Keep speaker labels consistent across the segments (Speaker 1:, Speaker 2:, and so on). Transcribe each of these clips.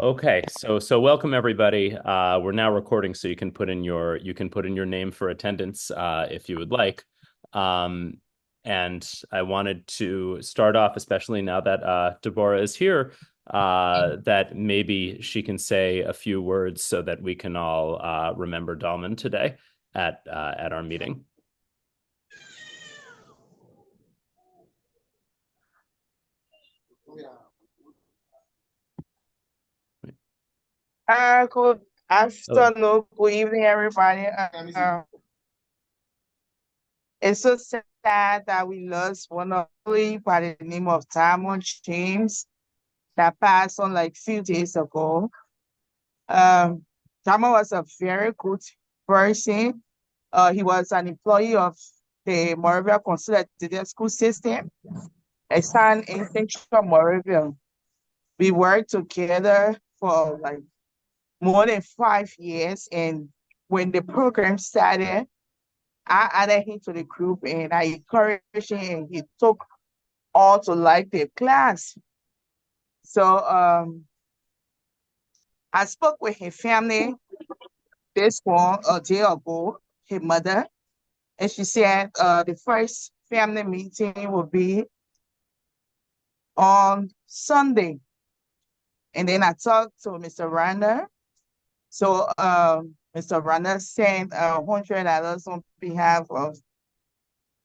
Speaker 1: Okay, so welcome everybody. We're now recording, so you can put in your name for attendance if you would like. Um, and I wanted to start off, especially now that Deborah is here, that maybe she can say a few words so that we can all remember Dalman today at our meeting.
Speaker 2: Good
Speaker 1: Hello.
Speaker 2: afternoon, good evening, everybody. It's so sad that we lost one of the by the name of Diamond James that passed on like few days ago. Um, Diamond was a very good person. He was an employee of the Moravia Consolidated School System. I stand in Central Moravia. We worked together for like more than 5 years, and when the program started, I added him to the group and I encouraged him and he took all to like the class. So I spoke with his family this one a day ago, his mother, and she said the first family meeting will be on Sunday. And then I talked to Mr. Randa. So Mr. Randa sent $100 on behalf of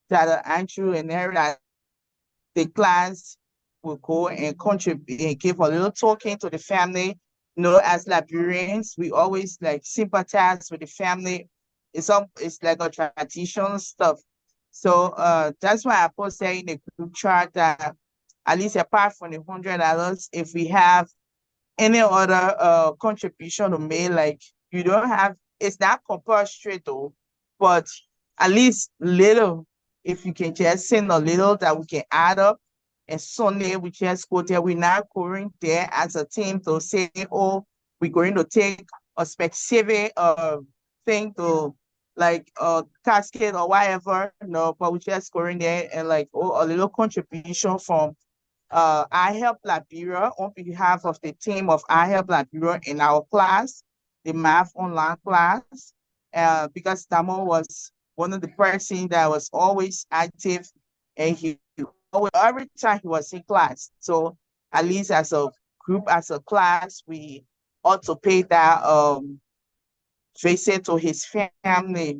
Speaker 2: Dr. Andrew and everybody. The class will go and contribute and give a little token to the family. You know, as Liberians, we always like sympathize with the family. It's like a traditional stuff. So that's why I posted in the group chat that at least apart from the $100, if we have any other contribution to make, like you don't have, it's not compulsory though, but at least little, if you can just send a little that we can add up, and Sunday we just go there. We're not going there as a team to say, oh, we're going to take a specific thing to like a casket or whatever. No, but we just going there and like, oh, a little contribution from I help Liberia on behalf of the team of I help Liberia in our class, the math online class, because Damo was one of the persons that was always active, and he always, every time he was in class. So at least as a group, as a class, we ought to pay that visit to his family.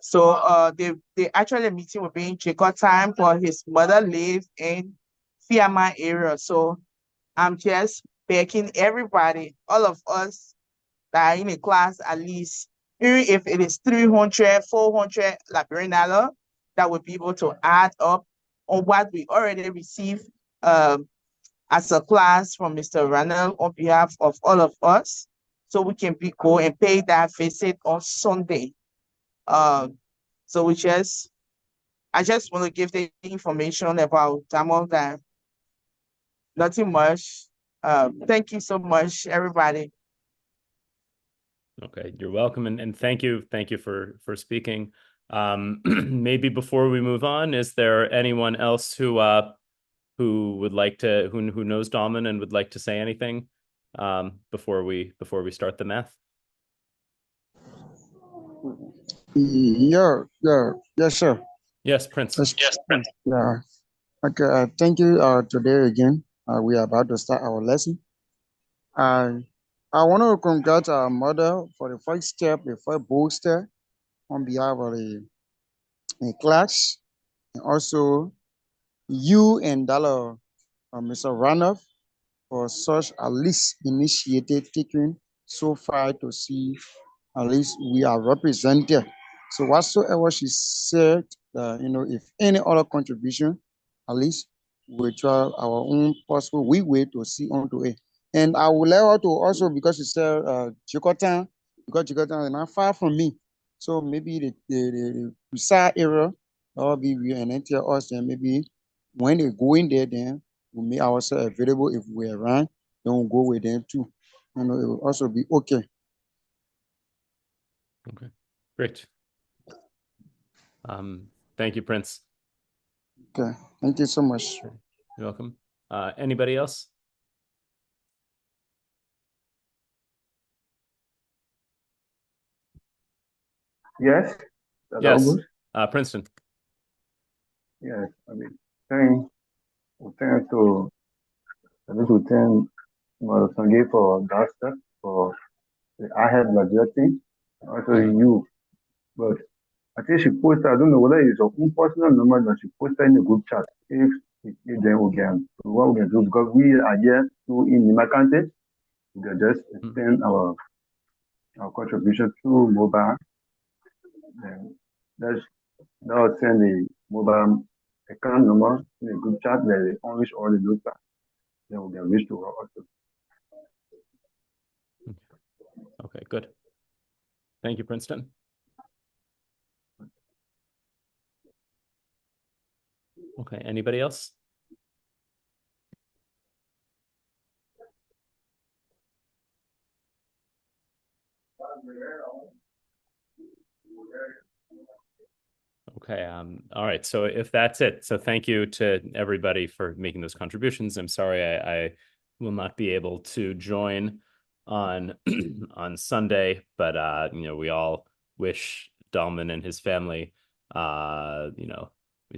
Speaker 2: So the actually meeting will be in Jacob time, but his mother lives in Fiamma area. So I'm just begging everybody, all of us that are in a class, at least, even if it is 300, 400 Liberian dollar, that will be able to add up on what we already received as a class from Mr. Ranel on behalf of all of us. So we can go and pay that visit on Sunday. Um, so I just want to give the information about Tamil that nothing much. Thank you so much, everybody.
Speaker 1: Okay, you're welcome, and thank you for speaking. Maybe before we move on, is there anyone else who would like to who knows Dalman and would like to say anything before we start the math?
Speaker 3: Yes, sir.
Speaker 1: Yes, Prince.
Speaker 3: Yes. Yeah. Okay. Thank you. Today again, we are about to start our lesson. I I want to congratulate our mother for the first step, the first bold step on behalf of the class, and also you and Dala, Mr. Ranoff, for such at least initiative taken so far to see at least we are represented. So whatsoever she said, if any other contribution, at least we try our own possible way to see onto it. And I would like her to also, because she said Chicotan, because Chicotan is not far from me. So maybe the precise area or be we and then tell us, and maybe when they go in there, then we make ourselves available. If we're around, then we'll go with them too. It will also be okay.
Speaker 1: Okay, great. Thank you, Prince.
Speaker 3: Okay, thank you so much.
Speaker 1: You're welcome. Anybody else?
Speaker 4: Yes, that's all
Speaker 1: Yes.
Speaker 4: good.
Speaker 1: Princeton.
Speaker 4: Yes, I mean, thank, we thank to, I need to thank Mother Sange for that step, for the ahead budgeting, also
Speaker 1: Mhm.
Speaker 4: you. But I think she posted, I don't know whether it's her own personal number that she posted in the group chat. If then we can, what we can do, because we are here to in Nimakante, we can just
Speaker 1: Mhm.
Speaker 4: extend our contribution to mobile. Then that's that will send the mobile account number in the group chat that they unleash all the data. Then we can reach to her also.
Speaker 1: Okay, good. Thank you, Princeton. Okay, anybody else? Okay, all right. So if that's it, so thank you to everybody for making those contributions. I'm sorry I will not be able to join on on Sunday, but we all wish Dalman and his family,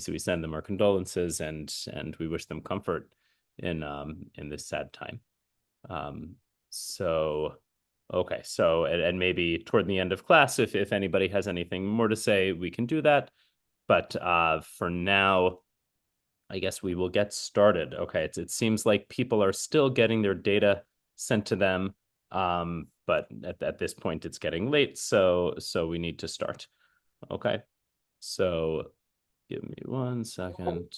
Speaker 1: we send them our condolences and we wish them comfort in this sad time. Um, so okay, so and maybe toward the end of class, if anybody has anything more to say, we can do that. But for now, I guess we will get started. Okay, it seems like people are still getting their data sent to them, but at this point, it's getting late, so we need to start. Okay, so give me 1 second.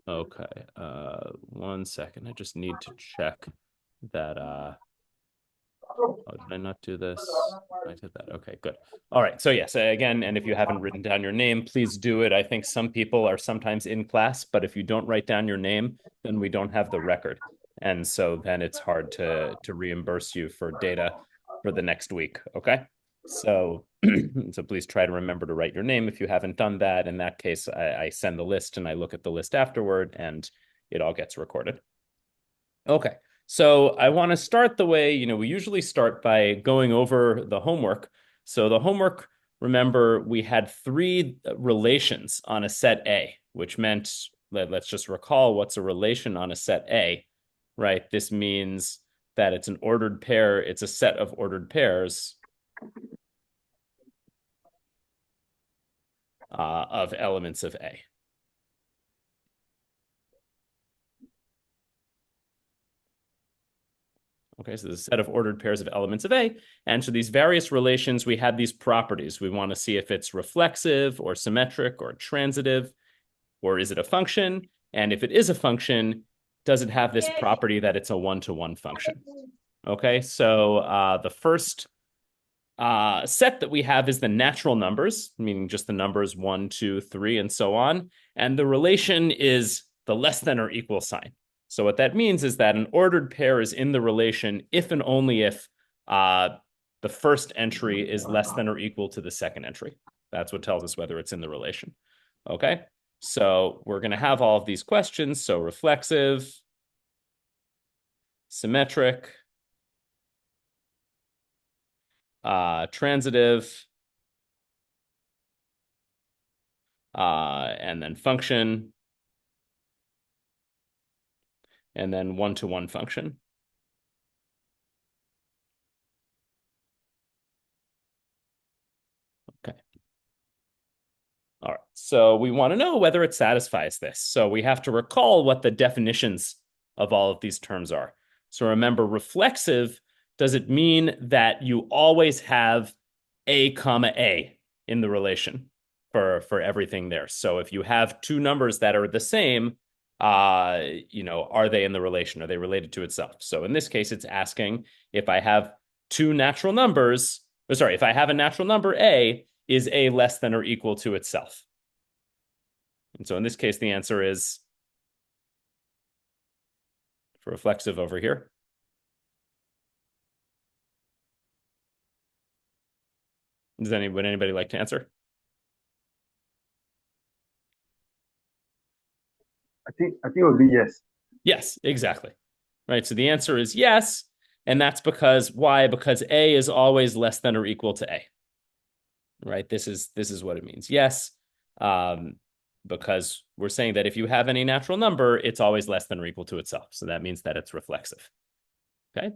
Speaker 1: Okay, 1 second. I just need to check that. Oh, did I not do this? I did that. Okay, good. All right. So yes, again, and if you haven't written down your name, please do it. I think some people are sometimes in class, but if you don't write down your name, then we don't have the record. And so then it's hard to reimburse you for data for the next week. Okay. So so please try to remember to write your name if you haven't done that. In that case, I send the list and I look at the list afterward and it all gets recorded. Okay. So I want to start the way, we usually start by going over the homework. So the homework, remember, we had three relations on a set A, which meant, let's just recall what's a relation on a set A, right? This means that it's an ordered pair, it's a set of ordered pairs of elements of A. Okay, so there's a set of ordered pairs of elements of A. And so these various relations, we have these properties. We want to see if it's reflexive or symmetric or transitive, or is it a function? And if it is a function, does it have this property that it's a one-to-one function? Okay, so the first set that we have is the natural numbers, meaning just the numbers 1, 2, 3, and so on. And the relation is the less than or equal sign. So what that means is that an ordered pair is in the relation if and only if the first entry is less than or equal to the second entry. That's what tells us whether it's in the relation. Okay, so we're going to have all of these questions. So reflexive, symmetric, transitive, and then function, and then one-to-one function. Okay. All right. So we want to know whether it satisfies this. So we have to recall what the definitions of all of these terms are. So remember, reflexive, does it mean that you always have A comma A in the relation for everything there? So if you have two numbers that are the same, are they in the relation? Are they related to itself? So in this case, it's asking if I have two natural numbers, if I have a natural number A, is A less than or equal to itself? And so in this case, the answer is for reflexive over here. Would anybody like to answer?
Speaker 4: I think it would be yes.
Speaker 1: Yes, exactly. Right. So the answer is yes. And that's because, why? Because A is always less than or equal to A, right? This is what it means. Yes, because we're saying that if you have any natural number, it's always less than or equal to itself. So that means that it's reflexive, okay?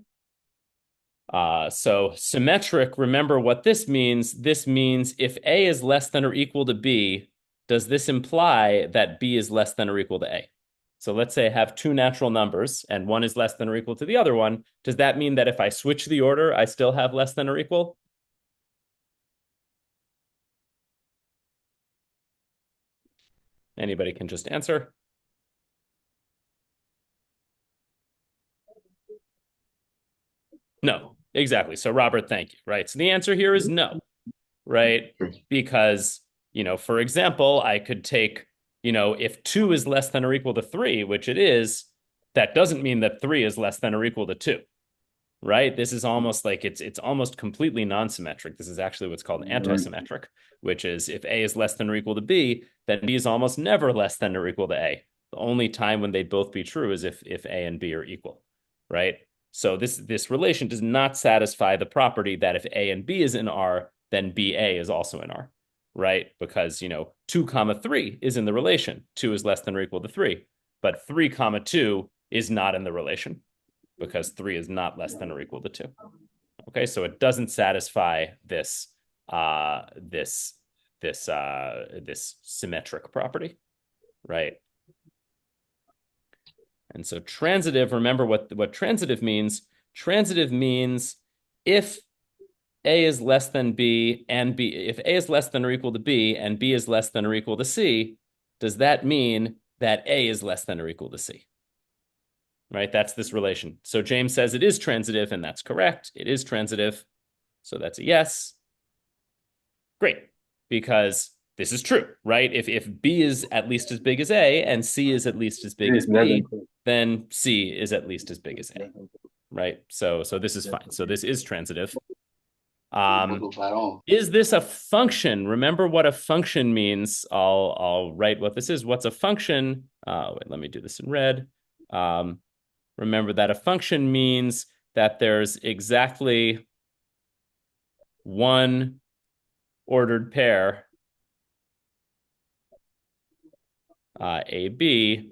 Speaker 1: So symmetric, remember what this means. This means if A is less than or equal to B, does this imply that B is less than or equal to A? So let's say I have two natural numbers and one is less than or equal to the other one. Does that mean that if I switch the order, I still have less than or equal? Anybody can just answer. No, exactly. So Robert, thank you. Right. So the answer here is no, right? Because, for example, I could take, if 2 is less than or equal to 3, which it is, that doesn't mean that 3 is less than or equal to 2, right? This is almost like it's almost completely non-symmetric. This is actually what's called anti-symmetric, which is if A is less than or equal to B, then B is almost never less than or equal to A. The only time when they'd both be true is if A and B are equal, right? So this relation does not satisfy the property that if A and B is in R, then BA is also in R, right? Because, 2 comma 3 is in the relation. 2 is less than or equal to 3, but 3 comma 2 is not in the relation because 3 is not less than or equal to 2. Okay, so it doesn't satisfy this symmetric property, right? And so transitive, remember what transitive means. Transitive means if A is less than B and B, if A is less than or equal to B and B is less than or equal to C, does that mean that A is less than or equal to C? Right, that's this relation. So James says it is transitive, and that's correct. It is transitive. So that's a yes. Great, because this is true, right? If B is at least as big as A and C is at least as big as B, then C is at least as big as A, right? So this is fine. So this is transitive. Is this a function? Remember what a function means. I'll write what this is. What's a function? Wait, let me do this in red. Remember that a function means that there's exactly one ordered pair AB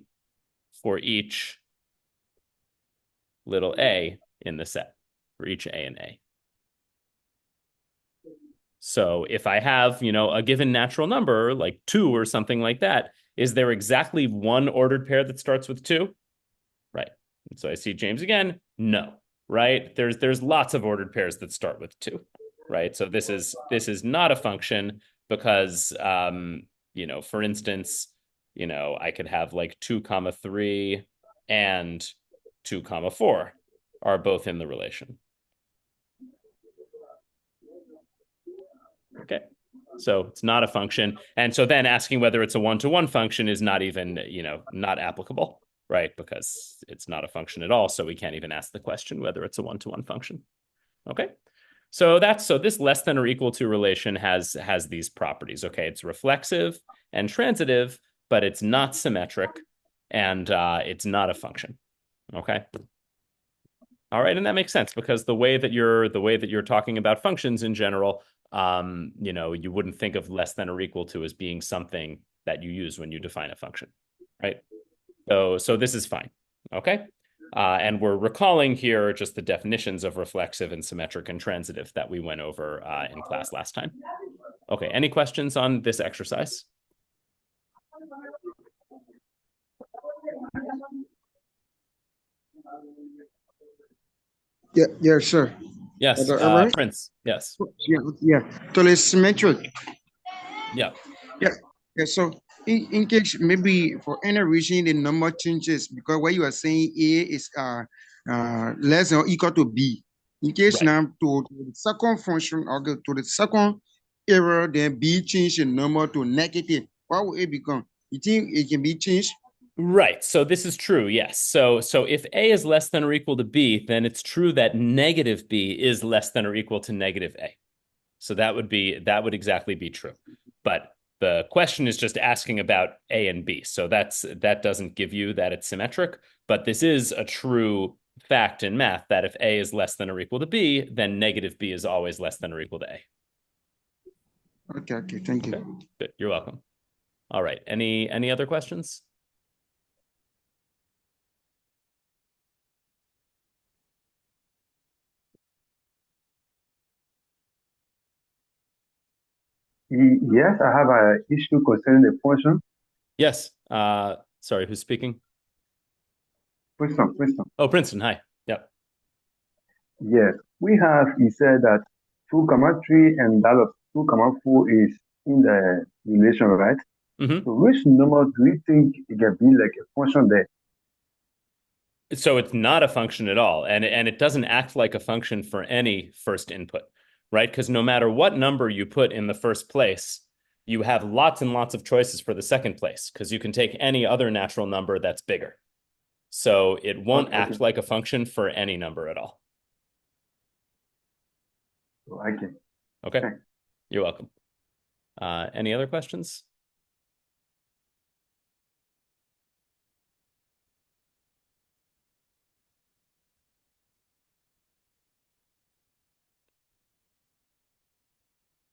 Speaker 1: for each little a in the set, for each A and A. So if I have, a given natural number like 2 or something like that, is there exactly one ordered pair that starts with 2? Right. And so I see James again. No, right? There's lots of ordered pairs that start with 2, right? So this is not a function because, for instance, I could have like 2 comma 3 and 2 comma 4 are both in the relation. Okay, so it's not a function. And so then asking whether it's a one-to-one function is not even, not applicable, right? Because it's not a function at all. So we can't even ask the question whether it's a one-to-one function. Okay, so this less than or equal to relation has these properties. Okay, it's reflexive and transitive, but it's not symmetric and it's not a function. Okay. All right, and that makes sense because the way that you're talking about functions in general, you wouldn't think of less than or equal to as being something that you use when you define a function, right? So this is fine, okay? And we're recalling here just the definitions of reflexive and symmetric and transitive that we went over in class last time. Okay, any questions on this exercise?
Speaker 3: Yeah, sure.
Speaker 1: Yes, Prince, yes.
Speaker 3: Yeah. Totally symmetric.
Speaker 1: Yeah.
Speaker 3: Yeah. So in case maybe for any reason the number changes because what you are saying A is less than or equal to B. In case
Speaker 1: Right.
Speaker 3: now to the second function or to the second error, then B change the number to negative. What will it become? You think it can be changed?
Speaker 1: Right. So this is true. Yes. So if A is less than or equal to B, then it's true that negative B is less than or equal to negative A. So that would exactly be true. But the question is just asking about A and B. So that doesn't give you that it's symmetric, but this is a true fact in math that if A is less than or equal to B, then negative B is always less than or equal to A.
Speaker 3: Okay, thank you.
Speaker 1: Okay, good. You're welcome. All right. Any other questions?
Speaker 4: Yes, I have an issue concerning the function.
Speaker 1: Yes. Sorry, who's speaking?
Speaker 4: Princeton.
Speaker 1: Oh, Princeton. Hi. Yep.
Speaker 4: Yes, we have, he said that 2 comma 3 and that of 2 comma 4 is in the relation, right?
Speaker 1: Mm-hmm.
Speaker 4: So which number do you think it can be like a function there?
Speaker 1: So it's not a function at all, and it doesn't act like a function for any first input, right? Because no matter what number you put in the first place, you have lots and lots of choices for the second place, because you can take any other natural number that's bigger. So it won't act like a function for any number at all.
Speaker 4: Okay.
Speaker 1: Okay.
Speaker 4: Thanks.
Speaker 1: You're welcome. Any other questions?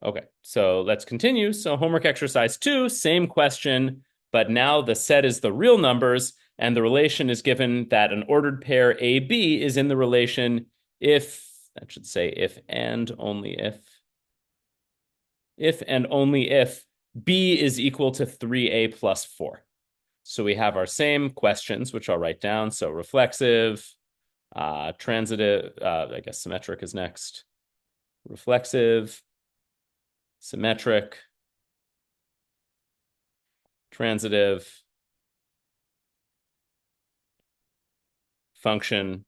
Speaker 1: Okay, so let's continue. So homework exercise 2, same question, but now the set is the real numbers, and the relation is given that an ordered pair AB is in the relation if, that should say if and only if and only if B is equal to 3A plus 4. So we have our same questions, which I'll write down. So reflexive, transitive, I guess symmetric is next. Reflexive, symmetric, transitive, function,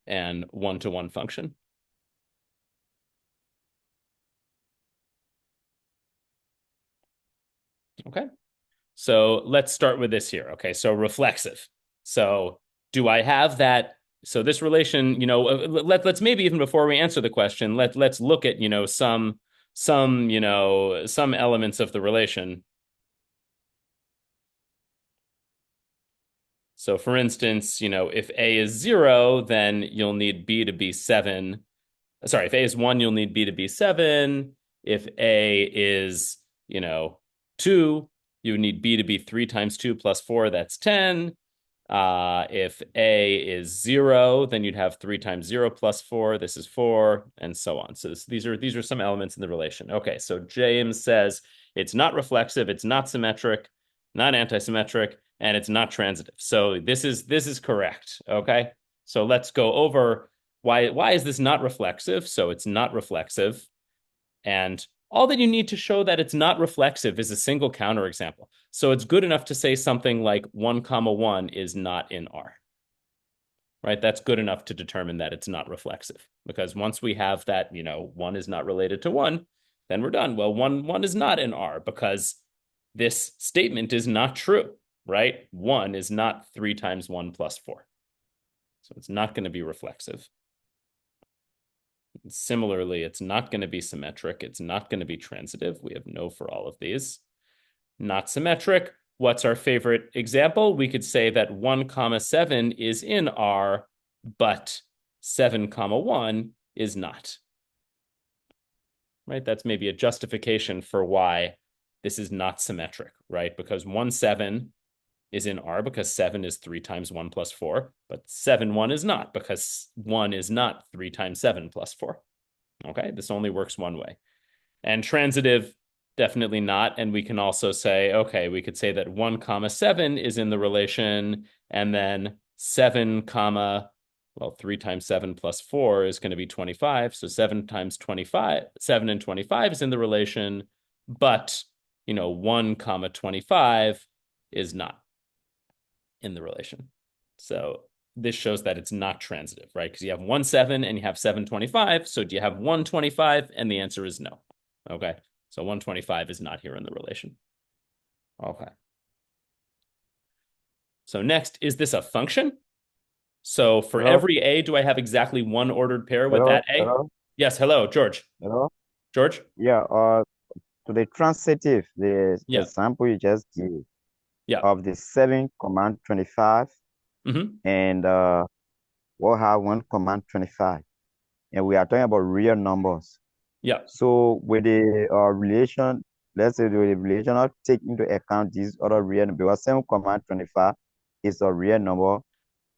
Speaker 1: and one-to-one function. Okay, so let's start with this here. Okay, so reflexive. So do I have that? So this relation, let's maybe even before we answer the question, let's look at, some elements of the relation. So for instance, if A is 0, then you'll need B to be 7. Sorry, if A is 1, you'll need B to be 7. If A is, 2, you would need B to be 3 times 2 plus 4, that's 10. If A is 0, then you'd have 3 times 0 plus 4, this is 4, and so on. So these are some elements in the relation. Okay, so James says it's not reflexive, it's not symmetric, not antisymmetric, and it's not transitive. So this is correct, okay? So let's go over why is this not reflexive? So it's not reflexive. And all that you need to show that it's not reflexive is a single counterexample. So it's good enough to say something like 1, 1 is not in R. Right? That's good enough to determine that it's not reflexive. Because once we have that, 1 is not related to 1, then we're done. Well, 1 is not in R because this statement is not true, right? 1 is not 3 times 1 plus 4. So it's not going to be reflexive. Similarly, it's not going to be symmetric. It's not going to be transitive. We have no for all of these. Not symmetric. What's our favorite example? We could say that 1, 7 is in R, but 7, 1 is not. Right? That's maybe a justification for why this is not symmetric, right? Because 1, 7 is in R because 7 is 3 times 1 plus 4, but 7, 1 is not because 1 is not 3 times 7 plus 4. Okay, this only works one way. And transitive, definitely not. And we can also say, okay, we could say that 1, 7 is in the relation, and then 7, 3 times 7 plus 4 is going to be 25. So 7 times 25, 7 and 25 is in the relation, but, 1, 25 is not in the relation. So this shows that it's not transitive, right? Because you have 1, 7 and you have 7, 25. So do you have 1, 25? And the answer is no. Okay. So 125 is not here in the relation. Okay. So next, is this a function? So for every A, do I have exactly one ordered pair with that A?
Speaker 5: Hello?
Speaker 1: Yes. Hello, George.
Speaker 5: Hello?
Speaker 1: George?
Speaker 5: Yeah, to the transitive, the
Speaker 1: Yeah.
Speaker 5: example you just gave
Speaker 1: Yeah.
Speaker 5: of the 7, 25, and we'll have 1 command 25. And we are talking about real numbers.
Speaker 1: Yeah.
Speaker 5: So with the relation, let's say the relation, I'll take into account these other real numbers, because 7 command 25 is a real number,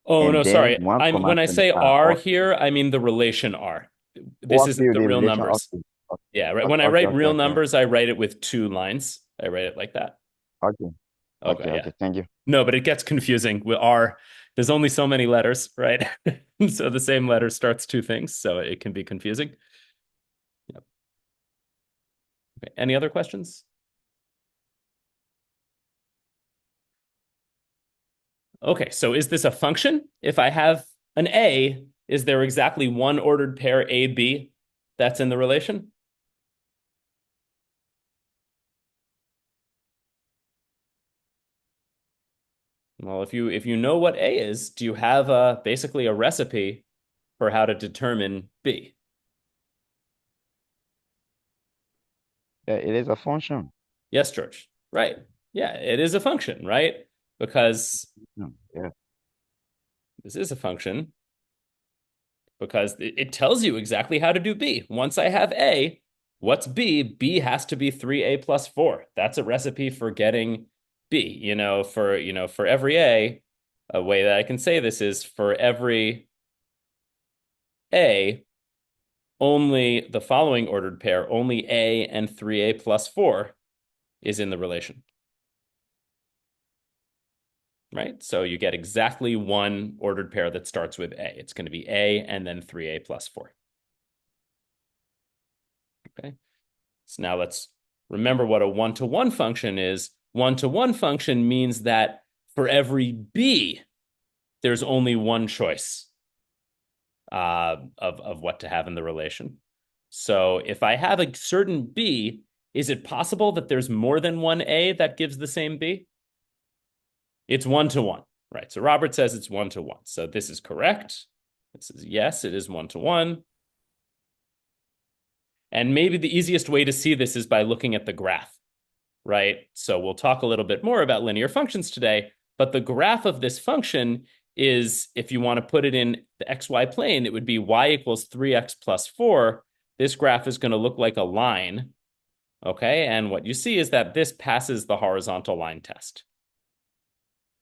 Speaker 1: Oh,
Speaker 5: and
Speaker 1: no,
Speaker 5: then
Speaker 1: sorry.
Speaker 5: 1
Speaker 1: When
Speaker 5: command
Speaker 1: I say
Speaker 5: 25
Speaker 1: R
Speaker 5: also.
Speaker 1: here, I mean the relation R. This
Speaker 5: Okay,
Speaker 1: isn't the
Speaker 5: the
Speaker 1: real
Speaker 5: relation,
Speaker 1: numbers.
Speaker 5: okay.
Speaker 1: Yeah, right.
Speaker 5: Okay,
Speaker 1: When I
Speaker 5: okay,
Speaker 1: write
Speaker 5: okay,
Speaker 1: real
Speaker 5: okay.
Speaker 1: numbers, I write it with 2 lines. I write it like that.
Speaker 5: Okay,
Speaker 1: Okay,
Speaker 5: okay,
Speaker 1: yeah.
Speaker 5: okay, thank you.
Speaker 1: No, but it gets confusing with R. There's only so many letters, right? So the same letter starts 2 things, so it can be confusing. Yep. Okay. Any other questions? Okay, so is this a function? If I have an A, is there exactly one ordered pair AB that's in the relation? Well, if you know what A is, do you have basically a recipe for how to determine B?
Speaker 5: Yeah, it is a function.
Speaker 1: Yes, George. Right. Yeah, it is a function, right? Because
Speaker 5: Yeah.
Speaker 1: this is a function because it tells you exactly how to do B. Once I have A, what's B? B has to be 3A plus 4. That's a recipe for getting B. For every a way that I can say this is for every A, only the following ordered pair, only A and 3A plus 4 is in the relation. Right? So you get exactly one ordered pair that starts with A. It's going to be A and then 3A plus 4. Okay. So now let's remember what a one-to-one function is. One-to-one function means that for every B, there's only one choice of what to have in the relation. So if I have a certain B, is it possible that there's more than one A that gives the same B? It's one-to-one, right? So Robert says it's one-to-one. So this is correct. This is yes, it is one-to-one. And maybe the easiest way to see this is by looking at the graph, right? So we'll talk a little bit more about linear functions today, but the graph of this function is, if you want to put it in the xy plane, it would be y equals 3x plus 4. This graph is going to look like a line, okay? And what you see is that this passes the horizontal line test.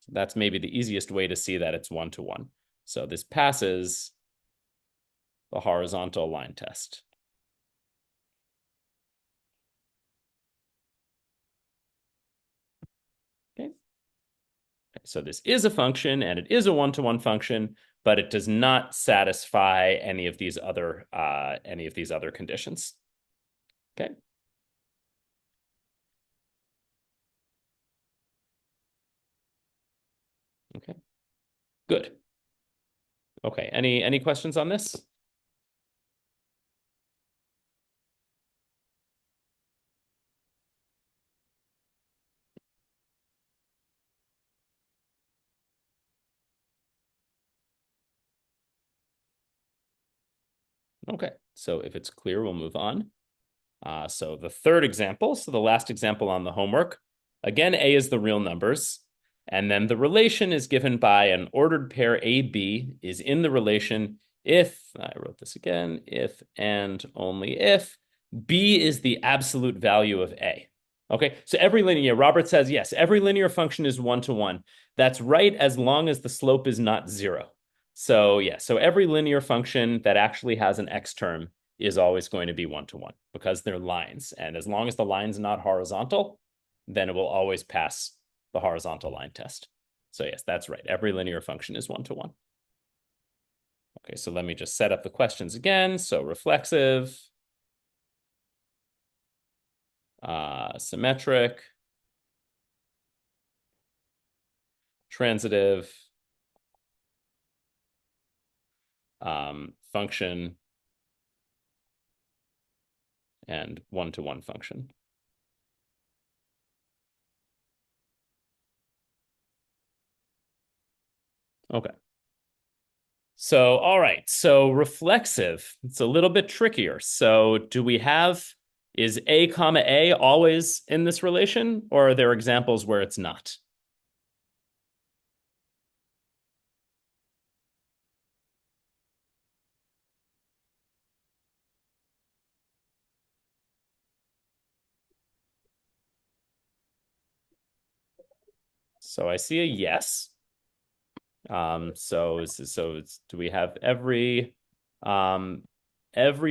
Speaker 1: So that's maybe the easiest way to see that it's one-to-one. So this passes the horizontal line test. Okay. So this is a function and it is a one-to-one function, but it does not satisfy any of these other conditions. Okay. Okay. Good. Okay. Any questions on this? Okay. So if it's clear, we'll move on. So the third example, so the last example on the homework, again, A is the real numbers. And then the relation is given by an ordered pair AB is in the relation if, I wrote this again, if and only if B is the absolute value of A. Okay, so every linear, Robert says, yes, every linear function is one-to-one. That's right as long as the slope is not 0. So yeah, so every linear function that actually has an x term is always going to be one-to-one because they're lines. And as long as the line's not horizontal, then it will always pass the horizontal line test. So yes, that's right. Every linear function is one-to-one. Okay, so let me just set up the questions again. So reflexive, symmetric, transitive, function, and one-to-one function. Okay. So, all right. So reflexive, it's a little bit trickier. So do we have, is A comma A always in this relation, or are there examples where it's not? So I see a yes. Do we have every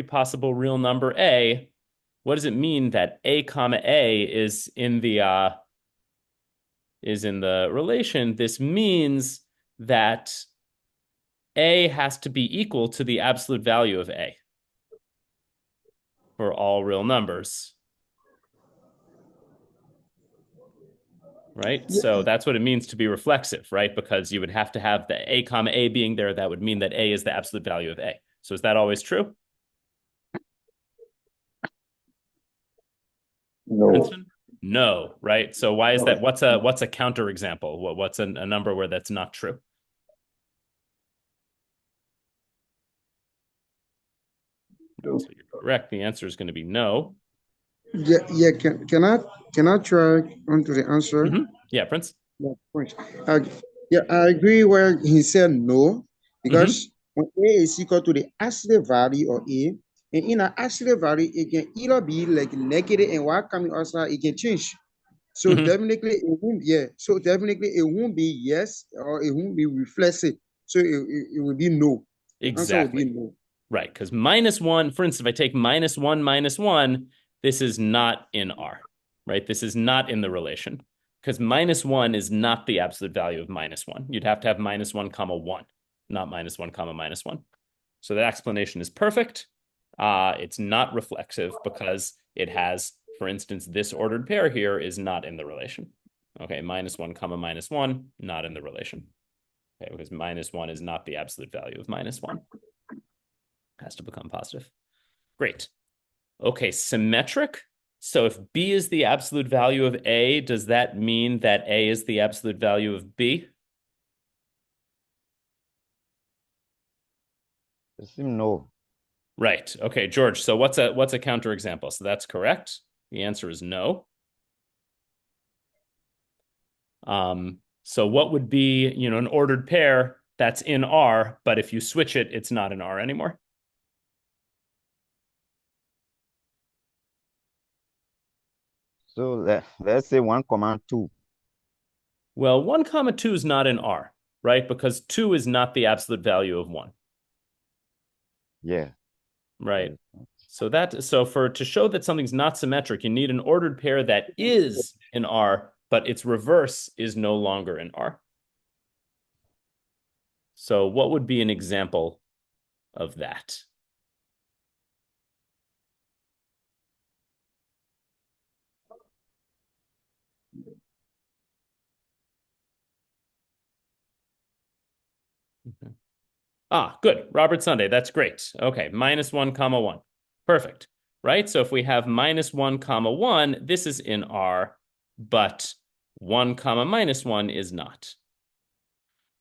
Speaker 1: possible real number A? What does it mean that A comma A is in the relation? This means that A has to be equal to the absolute value of A for all real numbers. Right?
Speaker 3: Yeah,
Speaker 1: So that's what it means to be reflexive, right? Because you would have to have the A comma A being there. That would mean that A is the absolute value of A. So is that always true?
Speaker 4: No.
Speaker 1: Princeton? No, right? So why is
Speaker 4: No.
Speaker 1: that? What's a counter example? What's a number where that's not true?
Speaker 4: No.
Speaker 1: So you're correct. The answer is going to be no.
Speaker 3: yeah. Can I try onto the answer?
Speaker 1: Yeah, Prince.
Speaker 3: Yeah, point. Uh, yeah, I agree where he said no, because when A is equal to the absolute value of A, and in an absolute value, it can either be like negative and while coming outside, it can change. So definitely it won't, yeah. So definitely it won't be yes or it won't be reflexive. So it will be no. The answer will be
Speaker 1: Exactly.
Speaker 3: no.
Speaker 1: Right. Because -1, for instance, if I take -1, this is not in R, right? This is not in the relation. Because -1 is not the absolute value of -1. You'd have to have -1 comma 1, not -1 comma -1. So that explanation is perfect. It's not reflexive because it has, for instance, this ordered pair here is not in the relation. Okay, -1 comma -1, not in the relation. Okay, because -1 is not the absolute value of -1. Has to become positive. Great. Okay, symmetric. So if B is the absolute value of A, does that mean that A is the absolute value of B?
Speaker 5: Assume no.
Speaker 1: Right. Okay, George. So what's a counterexample? So that's correct. The answer is no. So what would be, an ordered pair that's in R, but if you switch it, it's not in R anymore?
Speaker 5: So let's say 1, 2.
Speaker 1: Well, 1 comma 2 is not in R, right? Because 2 is not the absolute value of 1.
Speaker 5: Yeah.
Speaker 1: Right. So to show that something's not symmetric, you need an ordered pair that is in R, but its reverse is no longer in R. So what would be an example of that? Good. Robert Sunday. That's great. Okay. -1 comma 1. Perfect. Right. So if we have -1 comma 1, this is in R, but 1 comma -1 is not.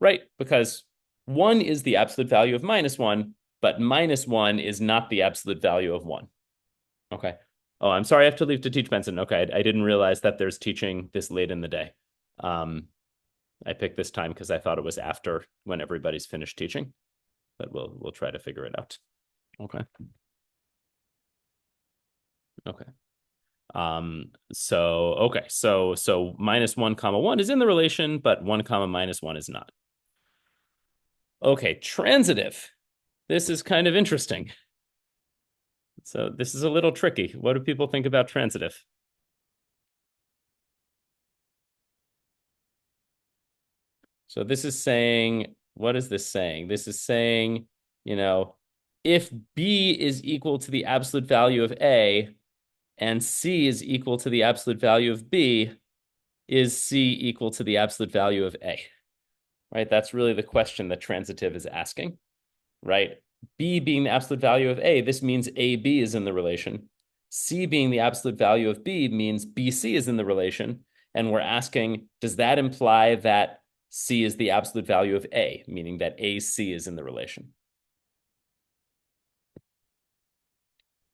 Speaker 1: Right. Because 1 is the absolute value of -1, but -1 is not the absolute value of 1. Okay. Oh, I'm sorry I have to leave to teach, Benson. Okay. I didn't realize that there's teaching this late in the day. I picked this time because I thought it was after when everybody's finished teaching, but we'll try to figure it out. Okay. Okay. So -1 comma 1 is in the relation, but 1 comma -1 is not. Okay, transitive. This is kind of interesting. So this is a little tricky. What do people think about transitive? So this is saying, what is this saying? This is saying, if B is equal to the absolute value of A and C is equal to the absolute value of B, is C equal to the absolute value of A? Right? That's really the question that transitive is asking, right? B being the absolute value of A, this means AB is in the relation. C being the absolute value of B means BC is in the relation. And we're asking, does that imply that C is the absolute value of A, meaning that AC is in the relation?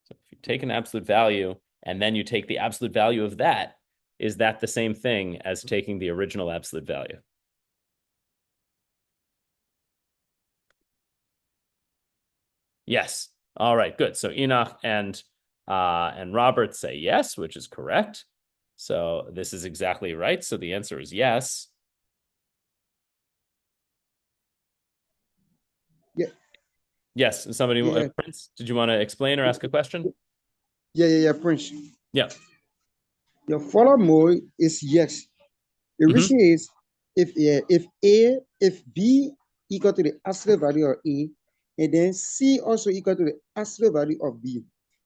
Speaker 1: So if you take an absolute value and then you take the absolute value of that, is that the same thing as taking the original absolute value? Yes. All right, good. So Enoch and Robert say yes, which is correct. So this is exactly right. So the answer is yes. Yes, somebody,
Speaker 3: Yeah,
Speaker 1: Prince, did you want to explain or ask a question?
Speaker 3: yeah, Prince.
Speaker 1: Yeah.
Speaker 3: Your follow mode is yes. The reason is if B equal to the absolute value of A, and then C also equal to the absolute value of B,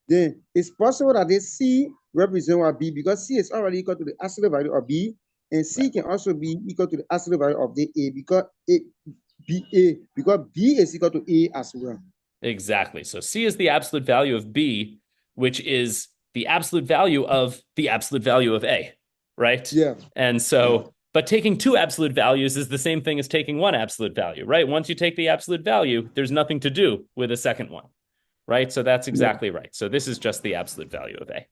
Speaker 3: then it's possible that this C represent what B, because C is already equal to the absolute value of B, and C
Speaker 1: Right.
Speaker 3: can also be equal to the absolute value of the A because B is equal to A as well.
Speaker 1: Exactly. So C is the absolute value of B, which is the absolute value of the absolute value of A, right?
Speaker 3: Yeah.
Speaker 1: And so, but taking two absolute values is the same thing as taking one absolute value, right? Once you take the absolute value, there's nothing to do with a second one, right? So that's exactly right. So this is just the absolute value of A.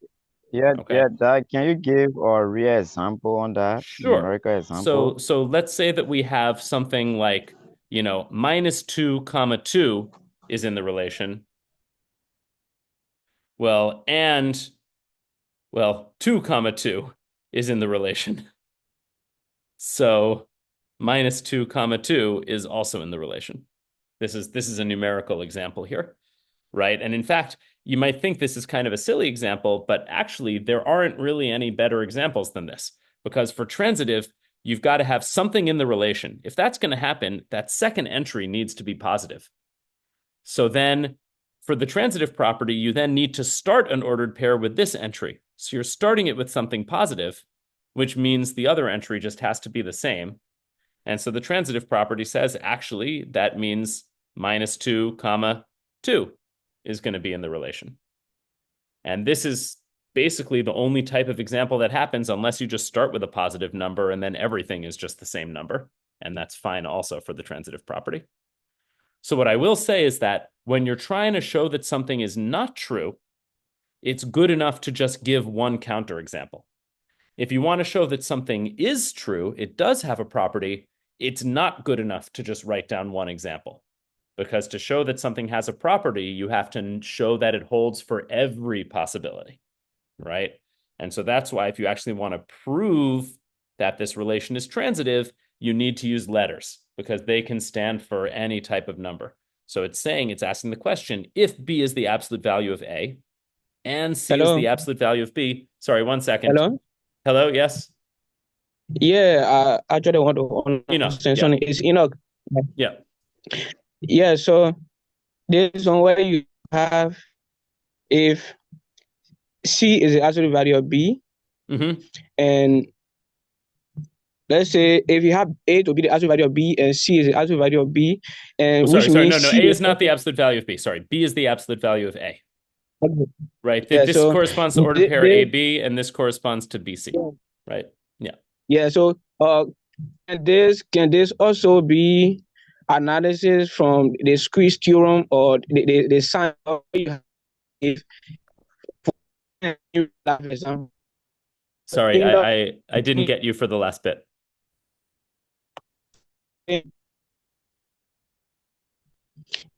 Speaker 5: Yeah,
Speaker 1: Okay.
Speaker 5: Dad, can you give a real example on that,
Speaker 1: Sure.
Speaker 5: numerical example?
Speaker 1: So let's say that we have something like, -2, 2 is in the relation. Well, 2, 2 is in the relation. So -2, 2 is also in the relation. This is a numerical example here, right? And in fact, you might think this is kind of a silly example, but actually there aren't really any better examples than this, because for transitive, you've got to have something in the relation. If that's going to happen, that second entry needs to be positive. So then for the transitive property, you then need to start an ordered pair with this entry. So you're starting it with something positive, which means the other entry just has to be the same. And so the transitive property says, actually, that means -2, 2 is going to be in the relation. And this is basically the only type of example that happens unless you just start with a positive number and then everything is just the same number. And that's fine also for the transitive property. So what I will say is that when you're trying to show that something is not true, it's good enough to just give one counterexample. If you want to show that something is true, it does have a property, it's not good enough to just write down one example. Because to show that something has a property, you have to show that it holds for every possibility, right? And so that's why if you actually want to prove that this relation is transitive, you need to use letters because they can stand for any type of number. So it's asking the question, if B is the absolute value of A and C is
Speaker 6: Hello,
Speaker 1: the absolute value of B. Sorry, 1 second.
Speaker 6: hello.
Speaker 1: Hello, yes?
Speaker 6: Yeah, I actually want to
Speaker 1: Enoch,
Speaker 6: understand
Speaker 1: yeah,
Speaker 6: something. Is Enoch?
Speaker 1: yeah.
Speaker 6: Yeah. So this one where you have if C is the absolute value of B,
Speaker 1: Mm-hmm.
Speaker 6: and let's say if you have A to be the absolute value of B and C is the absolute value of B, and
Speaker 1: Sorry,
Speaker 6: which
Speaker 1: no,
Speaker 6: means
Speaker 1: A
Speaker 6: C
Speaker 1: is
Speaker 6: is
Speaker 1: not the absolute value of B. Sorry, B is the absolute value of A, right?
Speaker 6: yeah.
Speaker 1: This
Speaker 6: So
Speaker 1: corresponds to ordered pair AB, and this corresponds to BC, right? Yeah.
Speaker 6: yeah. So can this also be analysis from the squeeze theorem or the sign of you have if you have example.
Speaker 1: Sorry,
Speaker 6: Enoch,
Speaker 1: I didn't get you for the last bit.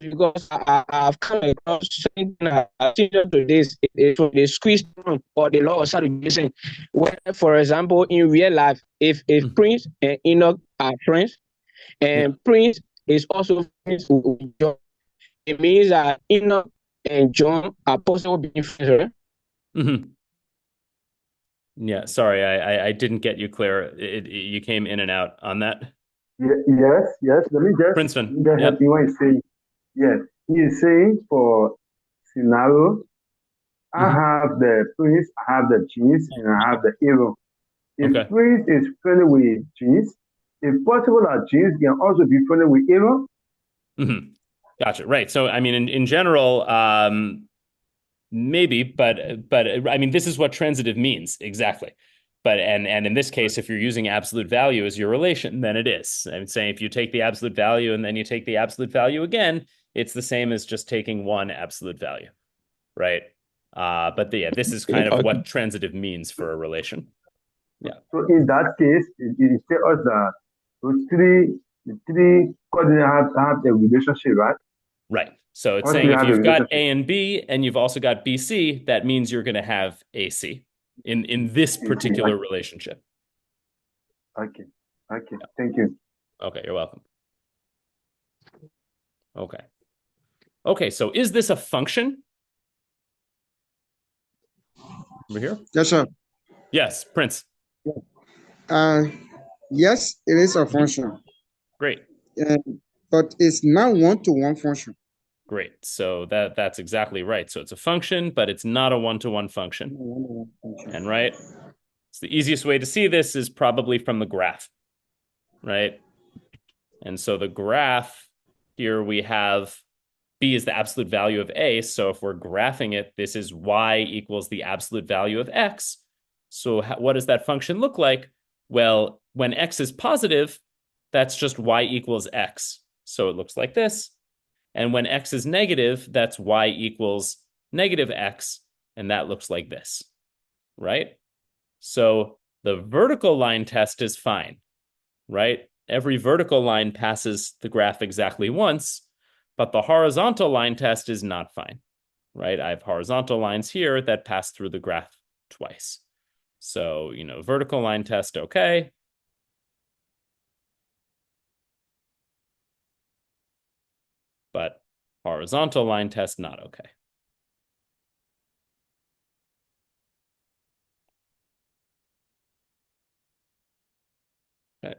Speaker 6: because I've come across something similar to this from the squeeze theorem or the law of subdivision, where, for example, in real life, if Prince and Enoch are friends, and Prince is also friends with John, it means that Enoch and John are possible being friends, right?
Speaker 1: Mm-hmm. Yeah, sorry, I didn't get you clear. You came in and out on that.
Speaker 4: Yes.
Speaker 1: Princeton,
Speaker 4: Let me
Speaker 1: yeah.
Speaker 4: help you when he's saying yes. He is saying for scenario, I have the prince, I have the jeans, and I have the hero. If
Speaker 1: Okay.
Speaker 4: prince is friendly with jeans, if possible that jeans can also be friendly with hero.
Speaker 1: Mm-hmm. Gotcha. Right. So, I mean, in general, maybe, but I mean, this is what transitive means exactly. But and in this case, if you're using absolute value as your relation, then it is. I'm saying if you take the absolute value and then you take the absolute value again, it's the same as just taking one absolute value, right? But this is kind of what transitive means for a relation. Yeah.
Speaker 4: So in that case, it tells us that the three coordinates have a relationship, right?
Speaker 1: Right. So it's
Speaker 4: All
Speaker 1: saying
Speaker 4: three
Speaker 1: if
Speaker 4: have a
Speaker 1: you've got
Speaker 4: relationship.
Speaker 1: A and B and you've also got BC, that means you're going to have AC in this particular relationship.
Speaker 4: Okay. Thank you.
Speaker 1: Okay, you're welcome. Okay. Okay, so is this a function? Over here?
Speaker 3: Yes, sir.
Speaker 1: Yes, Prince.
Speaker 3: Uh, yes, it is a function,
Speaker 1: Great.
Speaker 3: but it's not one-to-one function.
Speaker 1: Great. So that's exactly right. So it's a function, but it's not a one-to-one function. And right, so the easiest way to see this is probably from the graph, right? And so the graph here we have b is the absolute value of a. So if we're graphing it, this is y equals the absolute value of x. So what does that function look like? Well, when x is positive, that's just y equals x. So it looks like this. And when x is negative, that's y equals negative x. And that looks like this, right? So the vertical line test is fine, right? Every vertical line passes the graph exactly once, but the horizontal line test is not fine, right? I have horizontal lines here that pass through the graph twice. So, vertical line test, okay. But horizontal line test, not okay. Okay.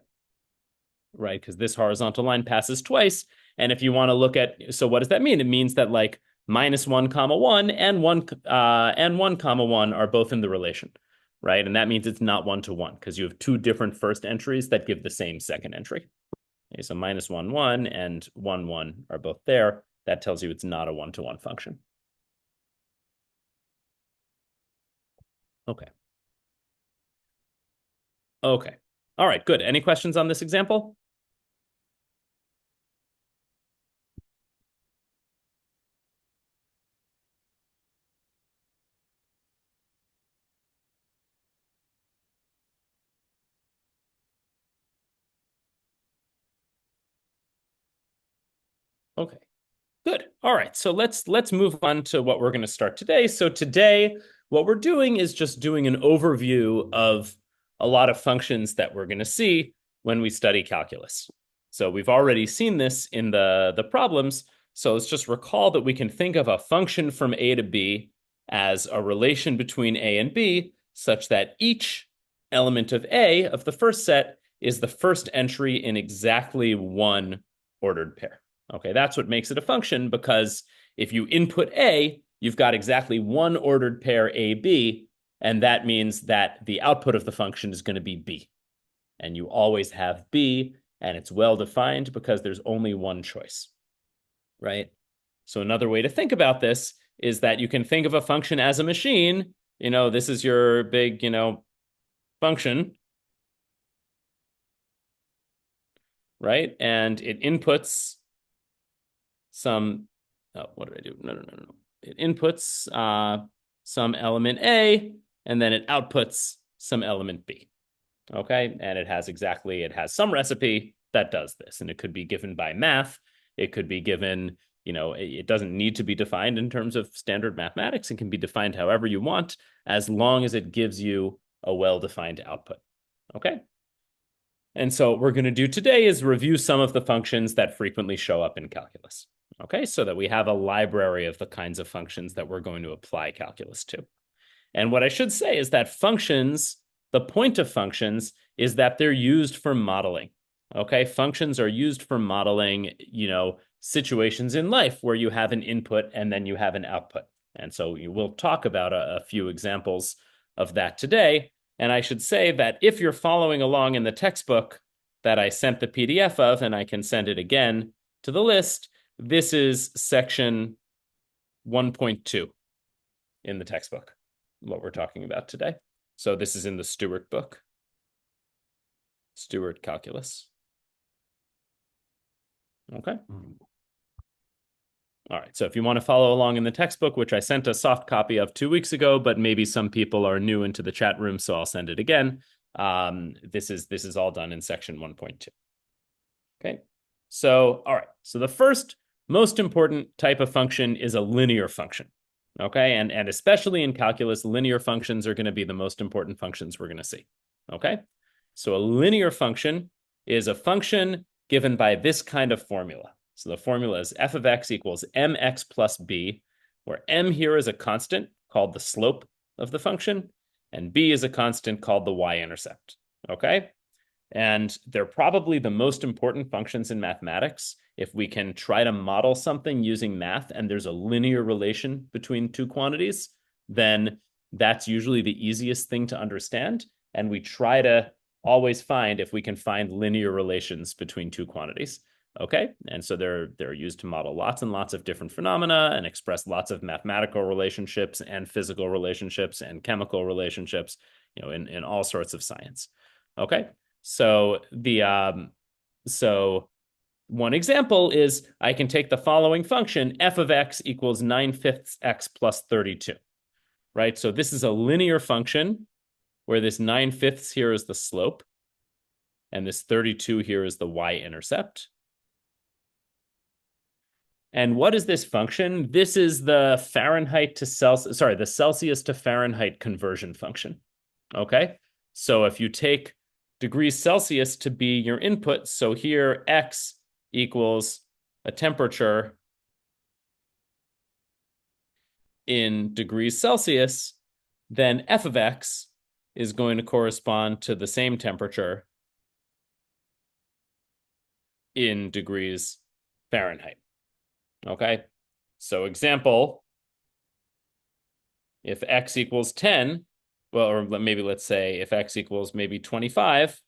Speaker 1: Right, because this horizontal line passes twice. And if you want to look at, so what does that mean? It means that like -1, 1 and 1, 1 are both in the relation, right? And that means it's not one-to-one because you have two different first entries that give the same second entry. Okay, so -1, 1 and 1, 1 are both there. That tells you it's not a one-to-one function. Okay. Okay. All right, good. Any questions on this example? Okay. Good. All right. So let's move on to what we're going to start today. So today, what we're doing is just doing an overview of a lot of functions that we're going to see when we study calculus. So we've already seen this in the problems. So let's just recall that we can think of a function from A to B as a relation between A and B, such that each element of A of the first set is the first entry in exactly one ordered pair. Okay, that's what makes it a function, because if you input A, you've got exactly one ordered pair AB, and that means that the output of the function is going to be B. And you always have B, and it's well defined because there's only one choice, right? So another way to think about this is that you can think of a function as a machine. This is your big, function, right? And it inputs some, what did I do? No. It inputs some element A, and then it outputs some element B. Okay, and it has some recipe that does this, and it could be given by math. It could be given, it doesn't need to be defined in terms of standard mathematics. It can be defined however you want, as long as it gives you a well-defined output. Okay. And so what we're going to do today is review some of the functions that frequently show up in calculus. Okay, so that we have a library of the kinds of functions that we're going to apply calculus to. And what I should say is that functions, the point of functions is that they're used for modeling. Okay, functions are used for modeling, situations in life where you have an input and then you have an output. And so we'll talk about a few examples of that today. And I should say that if you're following along in the textbook that I sent the PDF of, and I can send it again to the list, this is section 1.2 in the textbook, what we're talking about today. So this is in the Stewart book, Stewart Calculus. Okay. All right, so if you want to follow along in the textbook, which I sent a soft copy of 2 weeks ago, but maybe some people are new into the chat room, so I'll send it again. This is all done in section 1.2. Okay, so all right, so the first most important type of function is a linear function. Okay, and especially in calculus, linear functions are going to be the most important functions we're going to see. Okay, so a linear function is a function given by this kind of formula. So the formula is f of x equals mx plus b, where m here is a constant called the slope of the function, and b is a constant called the y-intercept, okay? And they're probably the most important functions in mathematics. If we can try to model something using math and there's a linear relation between two quantities, then that's usually the easiest thing to understand. And we try to always find if we can find linear relations between two quantities. Okay, and so they're used to model lots and lots of different phenomena and express lots of mathematical relationships and physical relationships and chemical relationships, in all sorts of science. Okay, so so one example is I can take the following function, f of x equals 9/5 x plus 32, right? So this is a linear function where this 9/5 here is the slope and this 32 here is the y-intercept. And what is this function? This is the Fahrenheit to Celsius, the Celsius to Fahrenheit conversion function. Okay, so if you take degrees Celsius to be your input, so here x equals a temperature in degrees Celsius, then f of x is going to correspond to the same temperature in degrees Fahrenheit. Okay, so example, if x equals 10, well, or maybe let's say if x equals maybe 25,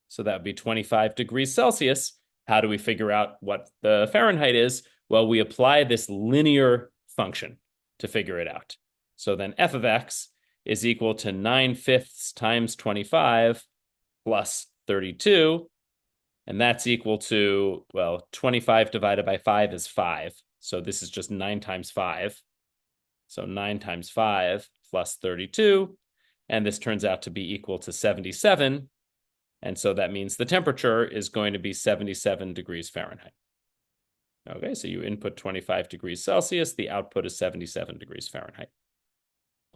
Speaker 1: so that would be 25 degrees Celsius. How do we figure out what the Fahrenheit is? Well, we apply this linear function to figure it out. So then f of x is equal to 9/5 times 25 plus 32. And that's equal to, well, 25 divided by 5 is 5. So this is just 9 times 5. So 9 times 5 plus 32. And this turns out to be equal to 77. And so that means the temperature is going to be 77 degrees Fahrenheit. Okay, so you input 25 degrees Celsius, the output is 77 degrees Fahrenheit.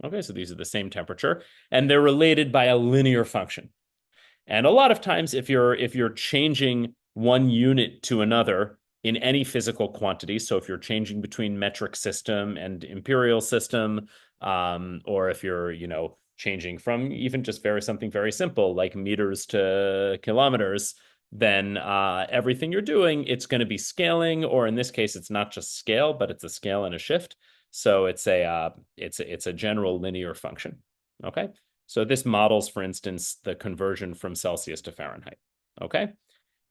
Speaker 1: Okay, so these are the same temperature, and they're related by a linear function. And a lot of times, if you're changing one unit to another in any physical quantity, so if you're changing between metric system and imperial system, or if you're, changing from even just something very simple like meters to kilometers, then everything you're doing, it's going to be scaling, or in this case, it's not just scale, but it's a scale and a shift. So it's a general linear function. Okay. So this models, for instance, the conversion from Celsius to Fahrenheit, okay?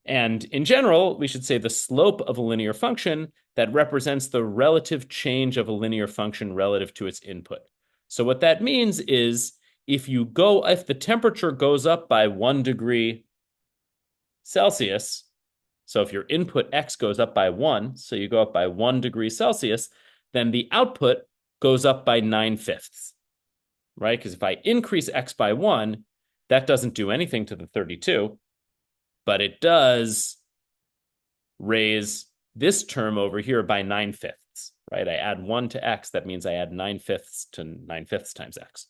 Speaker 1: And in general, we should say the slope of a linear function that represents the relative change of a linear function relative to its input. So what that means is if the temperature goes up by 1 degree Celsius, so if your input x goes up by 1, so you go up by 1 degree Celsius, then the output goes up by 9/5. Right? Because if I increase x by 1, that doesn't do anything to the 32, but it does raise this term over here by 9/5, right? I add 1 to x, that means I add 9/5 to 9/5 times x.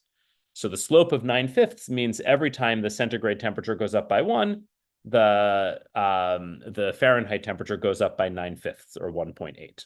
Speaker 1: So the slope of 9/5 means every time the centigrade temperature goes up by 1, the Fahrenheit temperature goes up by 9/5 or 1.8.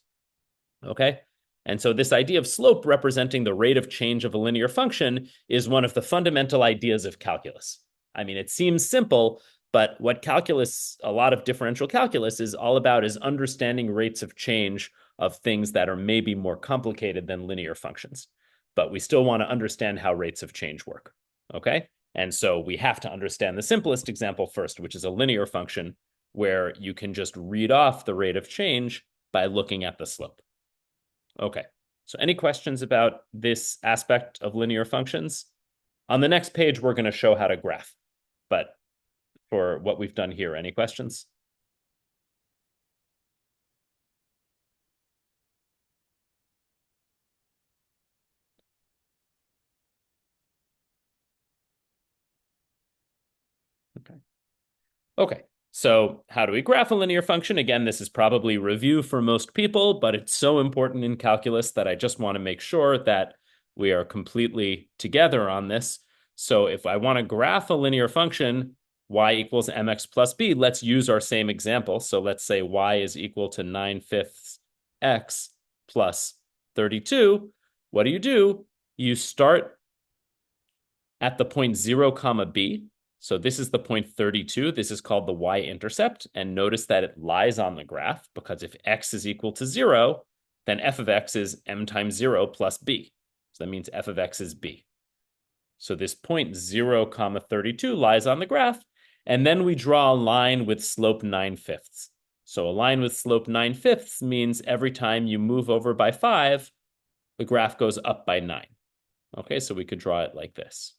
Speaker 1: Okay? And so this idea of slope representing the rate of change of a linear function is one of the fundamental ideas of calculus. I mean, it seems simple, but what a lot of differential calculus is all about is understanding rates of change of things that are maybe more complicated than linear functions. But we still want to understand how rates of change work, okay? And so we have to understand the simplest example first, which is a linear function where you can just read off the rate of change by looking at the slope. Okay, so any questions about this aspect of linear functions? On the next page, we're going to show how to graph. But for what we've done here, any questions? Okay, so how do we graph a linear function? Again, this is probably review for most people, but it's so important in calculus that I just want to make sure that we are completely together on this. So if I want to graph a linear function, y equals mx plus b, let's use our same example. So let's say y is equal to 9/5 x plus 32. What do? You start at the point 0, comma b. So this is the point 32. This is called the y-intercept. And notice that it lies on the graph, because if x is equal to 0, then f of x is m times 0 plus b. So that means f of x is b. So this point 0, comma 32 lies on the graph. And then we draw a line with slope 9/5. So a line with slope 9/5 means every time you move over by 5, the graph goes up by 9. Okay, so we could draw it like this.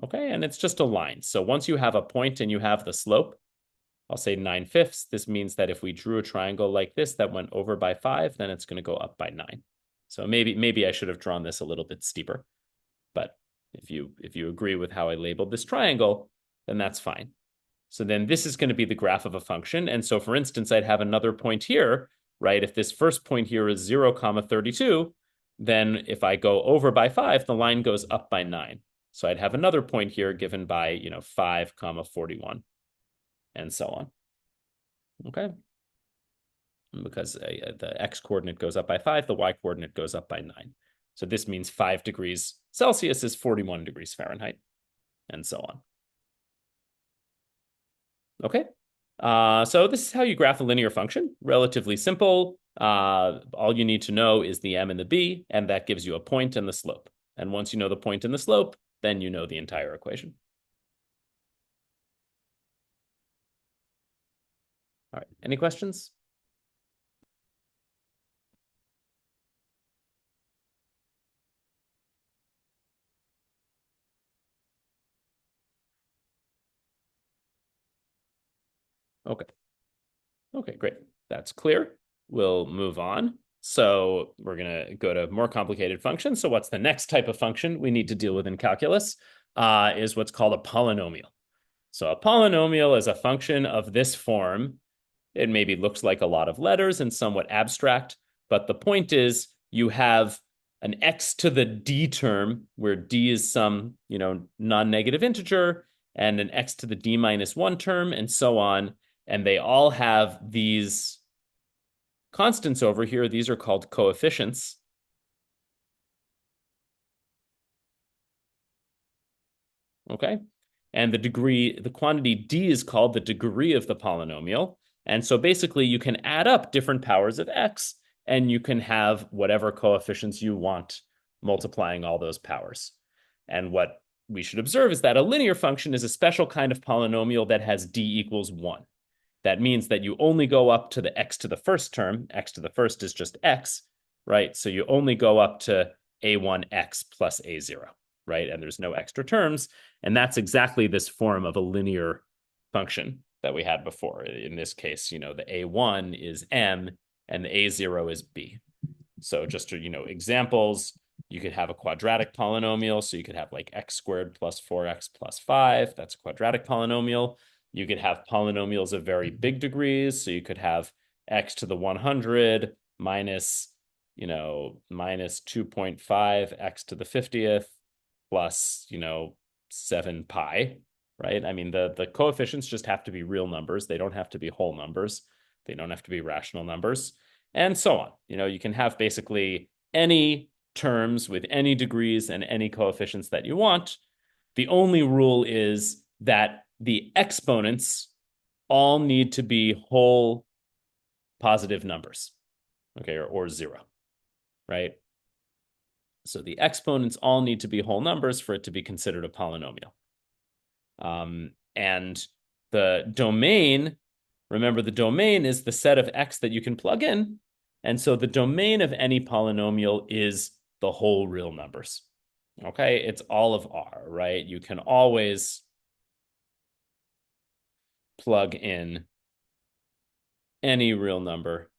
Speaker 1: Okay, and it's just a line. So once you have a point and you have the slope, I'll say 9/5. This means that if we drew a triangle like this that went over by 5, then it's going to go up by 9. So maybe I should have drawn this a little bit steeper. But if you agree with how I labeled this triangle, then that's fine. So then this is going to be the graph of a function. And so for instance, I'd have another point here, right? If this first point here is 0, comma 32, then if I go over by 5, the line goes up by 9. So I'd have another point here given by, 5, comma 41, and so on. Okay. Because the x-coordinate goes up by 5, the y-coordinate goes up by 9. So this means 5 degrees Celsius is 41 degrees Fahrenheit, and so on. Okay. So this is how you graph a linear function. Relatively simple. All you need to know is the m and the b, and that gives you a point and the slope. And once you know the point and the slope, then you know the entire equation. All right, any questions? Okay. Okay, great. That's clear. We'll move on. So we're going to go to more complicated functions. So what's the next type of function we need to deal with in calculus is what's called a polynomial. So a polynomial is a function of this form. It maybe looks like a lot of letters and somewhat abstract, but the point is you have an x to the d term, where d is some, non-negative integer, and an x to the d minus 1 term, and so on. And they all have these constants over here. These are called coefficients. Okay. And the quantity d is called the degree of the polynomial. And so basically you can add up different powers of x, and you can have whatever coefficients you want multiplying all those powers. And what we should observe is that a linear function is a special kind of polynomial that has d equals 1. That means that you only go up to the x to the first term. X to the first is just x, right? So you only go up to a1x plus a0, right? And there's no extra terms. And that's exactly this form of a linear function that we had before. In this case, the a1 is m and the a0 is b. So just to, examples, you could have a quadratic polynomial. So you could have like x squared plus 4x plus 5. That's a quadratic polynomial. You could have polynomials of very big degrees. So you could have x to the 100 minus, minus 2.5 x to the 50th plus, 7 pi, right? I mean, the coefficients just have to be real numbers. They don't have to be whole numbers. They don't have to be rational numbers, and so on. You can have basically any terms with any degrees and any coefficients that you want. The only rule is that the exponents all need to be whole positive numbers, okay, or 0, right? So the exponents all need to be whole numbers for it to be considered a polynomial. And the domain, remember, the domain is the set of x that you can plug in. And so the domain of any polynomial is the whole real numbers. Okay, it's all of R, right? You can always plug in any real number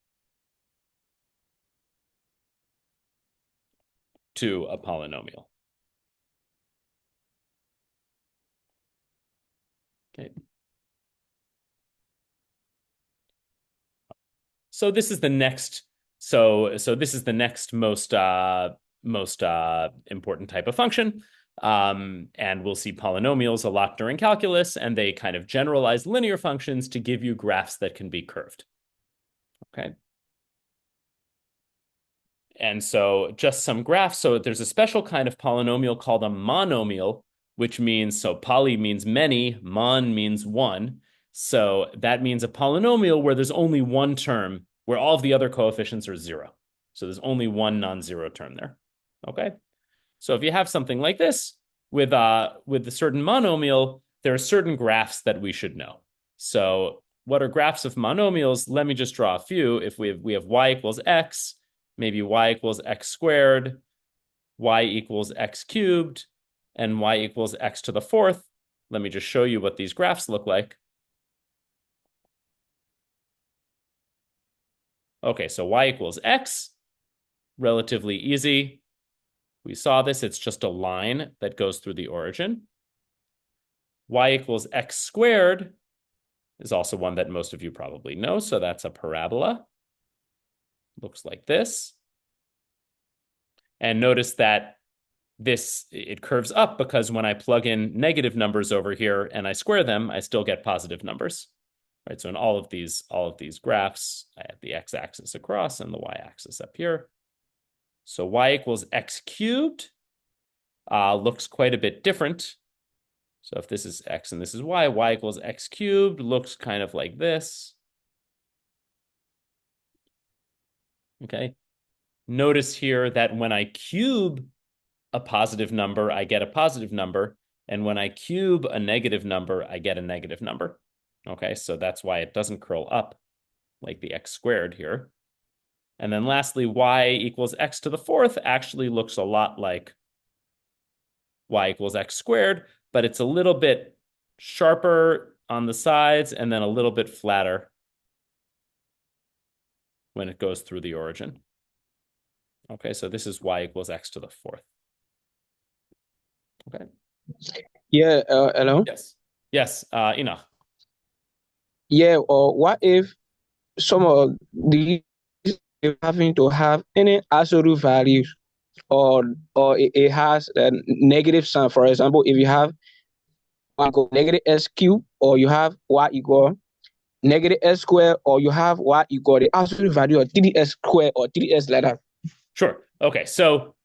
Speaker 1: to a polynomial. Okay. So this is the next. So this is the next most important type of function. And we'll see polynomials a lot during calculus, and they kind of generalize linear functions to give you graphs that can be curved. Okay. And so just some graphs. So there's a special kind of polynomial called a monomial, which means, so poly means many, mon means one. So that means a polynomial where there's only one term, where all of the other coefficients are zero. So there's only one non-zero term there. Okay. So if you have something like this with a certain monomial, there are certain graphs that we should know. So what are graphs of monomials? Let me just draw a few. If we have y equals x, maybe y equals x squared, y equals x cubed, and y equals x to the fourth. Let me just show you what these graphs look like. Okay, so y equals x, relatively easy. We saw this, it's just a line that goes through the origin. Y equals x squared is also one that most of you probably know, so that's a parabola. Looks like this. And notice that it curves up because when I plug in negative numbers over here and I square them, I still get positive numbers. Right, so in all of these graphs, I have the x-axis across and the y-axis up here. So y equals x cubed looks quite a bit different. So if this is x and this is y equals x cubed looks kind of like this. Okay. Notice here that when I cube a positive number, I get a positive number. And when I cube a negative number, I get a negative number. Okay, so that's why it doesn't curl up like the x squared here. And then lastly, y equals x to the fourth actually looks a lot like y equals x squared, but it's a little bit sharper on the sides and then a little bit flatter when it goes through the origin. Okay, so this is y equals x to the fourth. Okay.
Speaker 6: Yeah, hello?
Speaker 1: Yes. Yes, Enoch.
Speaker 6: Yeah, or what if some of these having to have any absolute values, or it has a negative sign? For example, if you have y equal negative s cube, or you have y equal negative s squared, or you have y equal the absolute value of 3s squared or 3s like that.
Speaker 1: Sure. Okay. So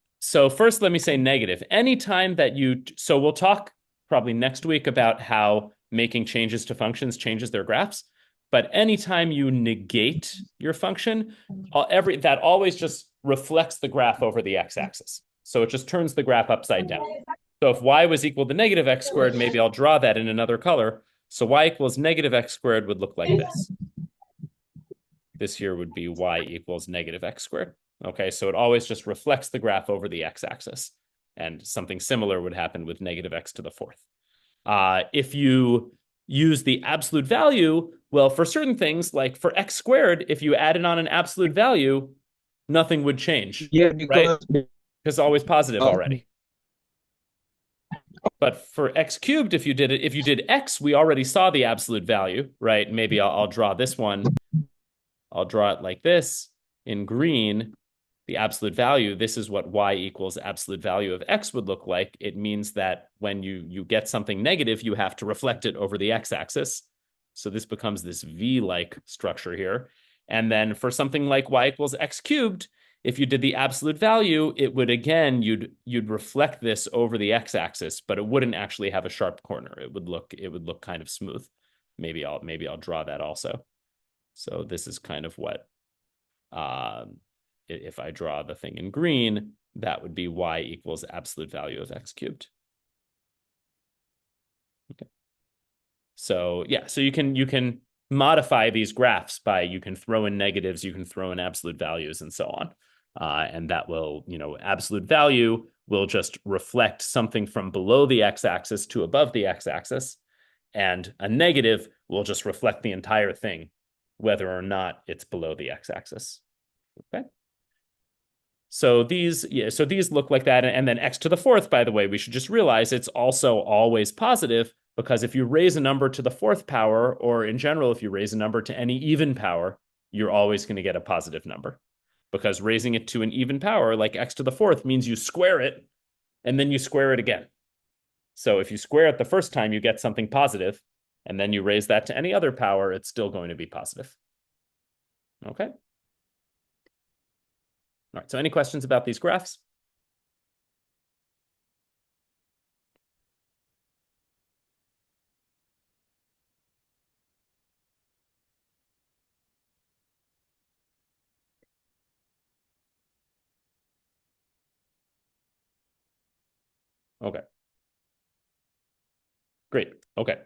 Speaker 1: first, let me say negative. Anytime that so we'll talk probably next week about how making changes to functions changes their graphs. But anytime you negate your function, that always just reflects the graph over the x-axis. So it just turns the graph upside down. So if y was equal to negative x squared, maybe I'll draw that in another color. So y equals negative x squared would look like this. This here would be y equals negative x squared. Okay, so it always just reflects the graph over the x-axis. And something similar would happen with negative x to the fourth. If you use the absolute value, well, for certain things, like for x squared, if you added on an absolute value, nothing would change.
Speaker 6: Yeah, because
Speaker 1: right? It's always positive already. But for x cubed, if you did x, we already saw the absolute value, right? Maybe I'll draw this one. I'll draw it like this in green. The absolute value, this is what y equals absolute value of x would look like. It means that when you get something negative, you have to reflect it over the x-axis. So this becomes this V-like structure here. And then for something like y equals x cubed, if you did the absolute value, it would, again, you'd reflect this over the x-axis, but it wouldn't actually have a sharp corner. It would look kind of smooth. Maybe I'll draw that also. So this is kind of what if I draw the thing in green, that would be y equals absolute value of x cubed. Okay. So yeah, so you can modify these graphs by, you can throw in negatives, you can throw in absolute values and so on. And that will, absolute value will just reflect something from below the x-axis to above the x-axis. And a negative will just reflect the entire thing, whether or not it's below the x-axis. Okay. So these look like that. And then x to the fourth, by the way, we should just realize it's also always positive, because if you raise a number to the fourth power, or in general, if you raise a number to any even power, you're always going to get a positive number, because raising it to an even power, like x to the fourth, means you square it and then you square it again. So if you square it the first time, you get something positive, and then you raise that to any other power, it's still going to be positive. Okay. All right, so any questions about these graphs? Okay. Great. Okay.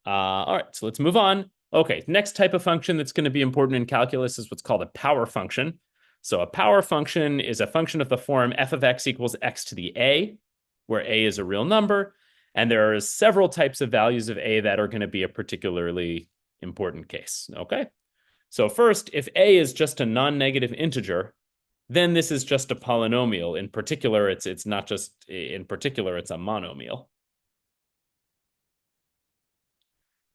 Speaker 1: All right, so let's move on. Okay, next type of function that's going to be important in calculus is what's called a power function. So a power function is a function of the form f of x equals x to the a, where a is a real number. And there are several types of values of a that are going to be a particularly important case. Okay. So first, if a is just a non-negative integer, then this is just a polynomial. In particular, it's not just in particular, it's a monomial.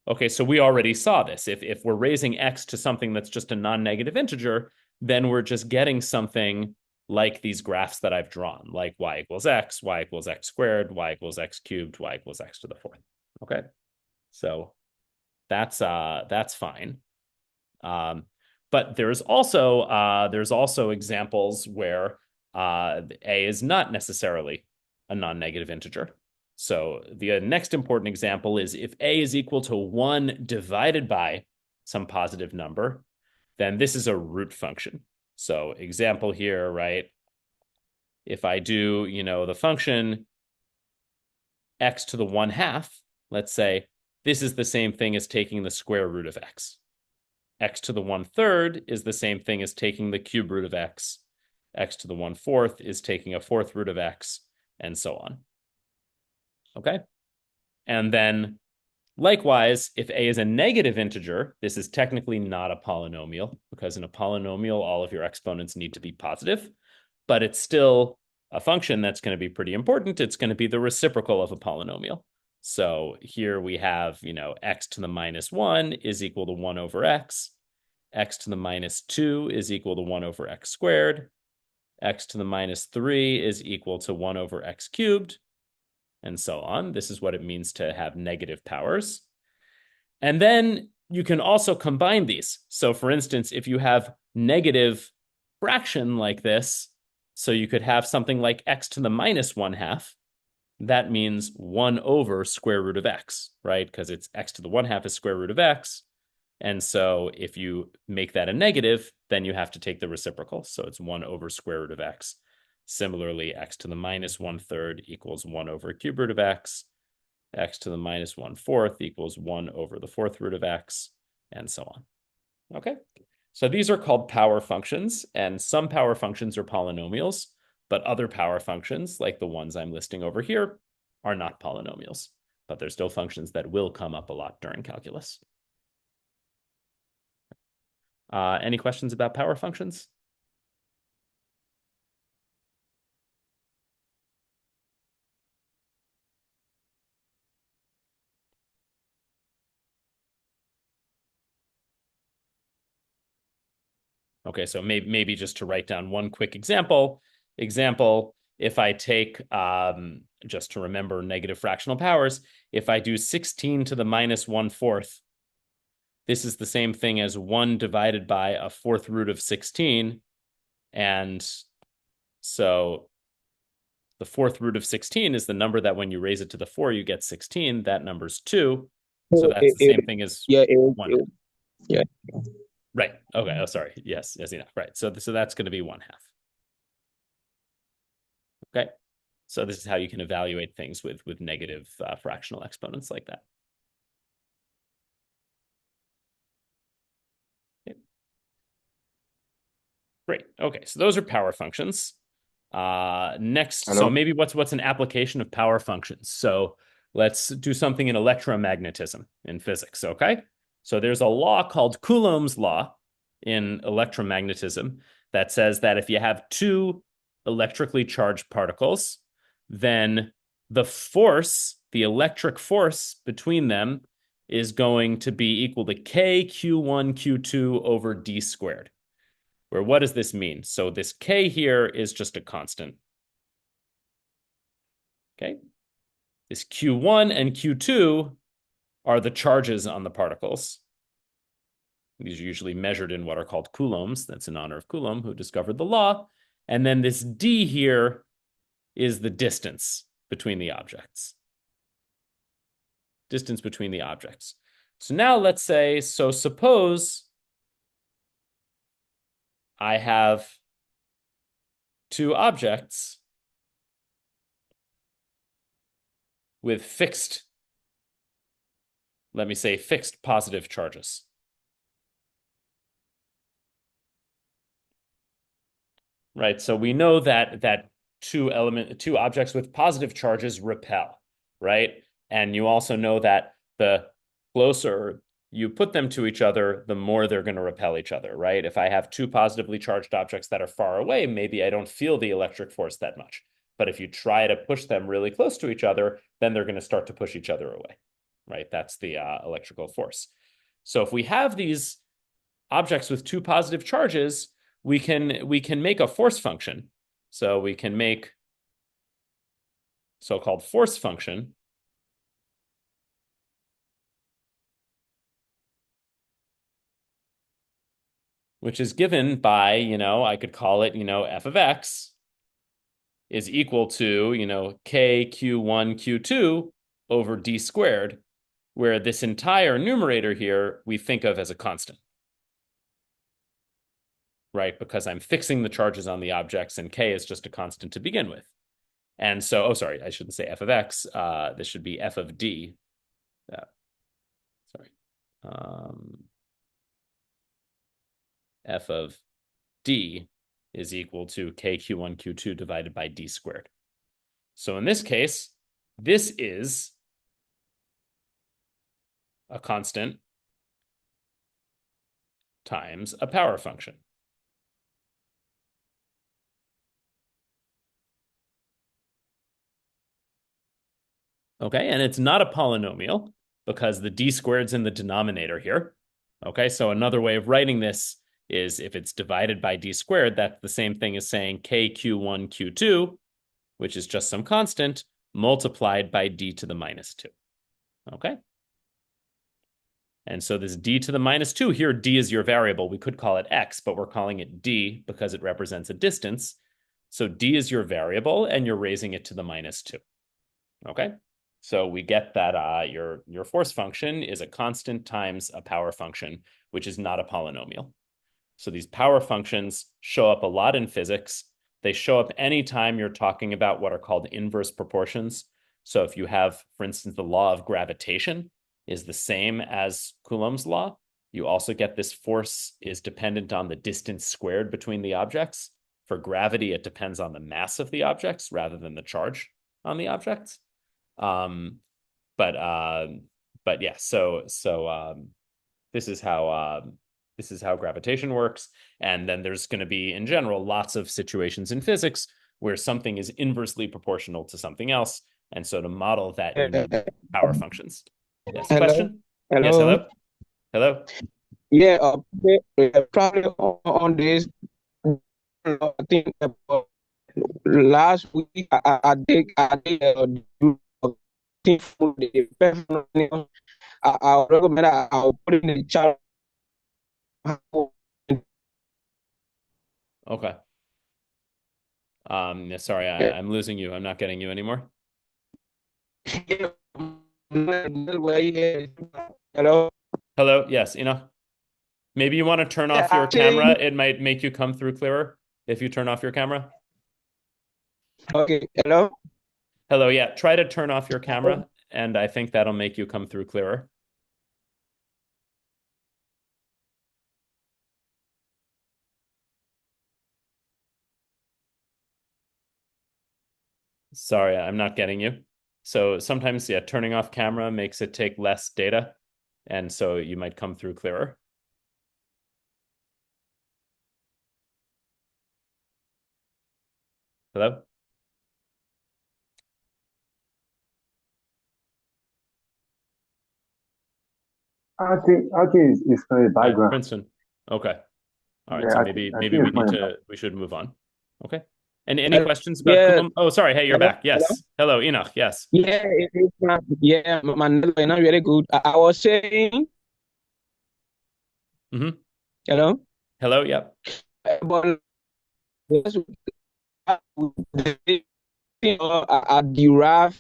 Speaker 1: Okay, so we already saw this. If we're raising x to something that's just a non-negative integer, then we're just getting something like these graphs that I've drawn, like y equals x squared, y equals x cubed, y equals x to the fourth. Okay, so that's fine. But there's also examples where a is not necessarily a non-negative integer. So the next important example is if a is equal to 1 divided by some positive number, then this is a root function. So example here, right? If I do, the function x to the 1/2, let's say this is the same thing as taking the square root of x. X to the 1/3 is the same thing as taking the cube root of x. X to the 1/4 is taking a fourth root of x, and so on. Okay? And then likewise, if a is a negative integer, this is technically not a polynomial, because in a polynomial, all of your exponents need to be positive, but it's still a function that's going to be pretty important. It's going to be the reciprocal of a polynomial. So here we have, x to the -1 is equal to 1 over x. X to the -2 is equal to 1 over x squared. X to the -3 is equal to 1 over x cubed, and so on. This is what it means to have negative powers. And then you can also combine these. So for instance, if you have negative fraction like this, so you could have something like x to the -1/2, that means 1 over square root of x, right? Because it's x to the 1/2 is square root of x. And so if you make that a negative, then you have to take the reciprocal. So it's 1 over square root of x. Similarly, x to the -1/3 equals 1 over cube root of x. X to the -1/4 equals 1 over the fourth root of x, and so on. Okay, so these are called power functions, and some power functions are polynomials, but other power functions, like the ones I'm listing over here, are not polynomials, but they're still functions that will come up a lot during calculus. Any questions about power functions? Okay, so maybe just to write down one quick example. If I take, just to remember negative fractional powers, if I do 16 to the -1/4, this is the same thing as 1 divided by a fourth root of 16. And so the fourth root of 16 is the number that when you raise it to the 4, you get 16. That number's 2. So that's the same thing as 1.
Speaker 6: Yeah.
Speaker 1: Right. Okay. Oh, sorry. Yes, enough. Right. So that's going to be 1/2. Okay. So this is how you can evaluate things with negative fractional exponents like that. Okay. Great. Okay. So those are power functions. Next,
Speaker 5: Hello?
Speaker 1: so maybe what's an application of power functions? So let's do something in electromagnetism in physics. Okay. So there's a law called Coulomb's law in electromagnetism that says that if you have two electrically charged particles, then the force, the electric force between them is going to be equal to k q1 q2 over d squared. Where what does this mean? So this k here is just a constant. Okay. This Q1 and Q2 are the charges on the particles. These are usually measured in what are called coulombs. That's in honor of Coulomb, who discovered the law. And then this D here is the distance between the objects. Distance between the objects. So now let's say, so suppose I have two objects with fixed, let me say, fixed positive charges. Right, so we know that two objects with positive charges repel, right? And you also know that the closer you put them to each other, the more they're going to repel each other, right? If I have two positively charged objects that are far away, maybe I don't feel the electric force that much. But if you try to push them really close to each other, then they're going to start to push each other away, right? That's the electrical force. So if we have these objects with two positive charges, we can make a force function. So we can make so-called force function which is given by, I could call it, f of x is equal to, k q1 q2 over d squared, where this entire numerator here we think of as a constant. Right? Because I'm fixing the charges on the objects and k is just a constant to begin with. And so, oh, sorry, I shouldn't say f of x. This should be f of d. Sorry. F of d is equal to k q1 q2 divided by d squared. So in this case, this is a constant times a power function. Okay, and it's not a polynomial because the d squared's in the denominator here. Okay, so another way of writing this is if it's divided by d squared, that's the same thing as saying k q1 q2, which is just some constant, multiplied by d to the minus 2. Okay? And so this d to the minus 2 here, d is your variable. We could call it x, but we're calling it d because it represents a distance. So d is your variable, and you're raising it to the minus 2. Okay? So we get that your force function is a constant times a power function, which is not a polynomial. So these power functions show up a lot in physics. They show up anytime you're talking about what are called inverse proportions. So if you have, for instance, the law of gravitation is the same as Coulomb's law, you also get this force is dependent on the distance squared between the objects. For gravity, it depends on the mass of the objects rather than the charge on the objects. But yeah, so this is how gravitation works. And then there's going to be, in general, lots of situations in physics where something is inversely proportional to something else. And so to model that, you need power functions. Yes,
Speaker 6: Hello?
Speaker 1: question?
Speaker 6: Hello?
Speaker 1: Yes, hello? Hello?
Speaker 6: Yeah, probably on this, I think last week I did do a thing for the personal. I recommend I'll put it in the chat.
Speaker 1: Okay. Yeah, sorry, I'm losing you. I'm not getting you anymore.
Speaker 6: Hello?
Speaker 1: Hello? Yes, maybe you want to turn off your camera. It might make you come through clearer if you turn off your camera.
Speaker 6: Okay, hello?
Speaker 1: Hello, yeah, try to turn off your camera, and I think that'll make you come through clearer. Sorry, I'm not getting you. So sometimes, yeah, turning off camera makes it take less data, and so you might come through clearer. Hello?
Speaker 4: I think it's for the background.
Speaker 1: Princeton. Okay. All right.
Speaker 4: Yeah,
Speaker 1: So
Speaker 4: I
Speaker 1: maybe
Speaker 4: think
Speaker 1: we
Speaker 4: it's for
Speaker 1: need
Speaker 4: the
Speaker 1: we should move on. Okay. And any questions about
Speaker 6: Yeah.
Speaker 1: Coulomb? Oh, sorry. Hey, you're
Speaker 6: Hello?
Speaker 1: back.
Speaker 6: Hello?
Speaker 1: Yes. Hello, Enoch. Yes.
Speaker 6: Yeah, my network is not really good. I was saying,
Speaker 1: Mm-hmm.
Speaker 6: hello?
Speaker 1: Hello. Yep.
Speaker 6: But yes, I derive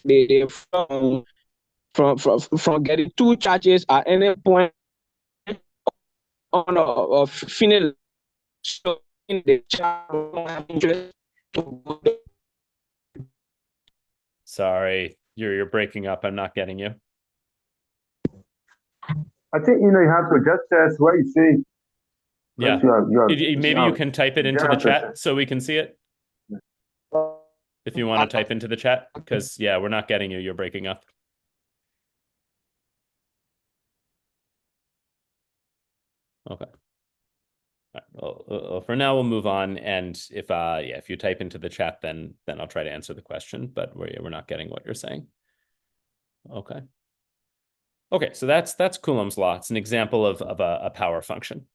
Speaker 6: from getting two charges at any point on a final. So in the chart, don't have interest to
Speaker 1: Sorry, you're breaking up. I'm not getting you.
Speaker 4: I think you have to just test what you say.
Speaker 1: Yeah. Maybe you can type it
Speaker 4: you
Speaker 1: into
Speaker 4: just
Speaker 1: the
Speaker 4: have to
Speaker 1: chat so we can see it. If you want to type into the chat, because yeah, we're not getting you. You're breaking up. Okay. All right. Well, for now we'll move on, and if you type into the chat, then I'll try to answer the question. But we're not getting what you're saying. Okay. Okay, so that's Coulomb's law. It's an example of a power function.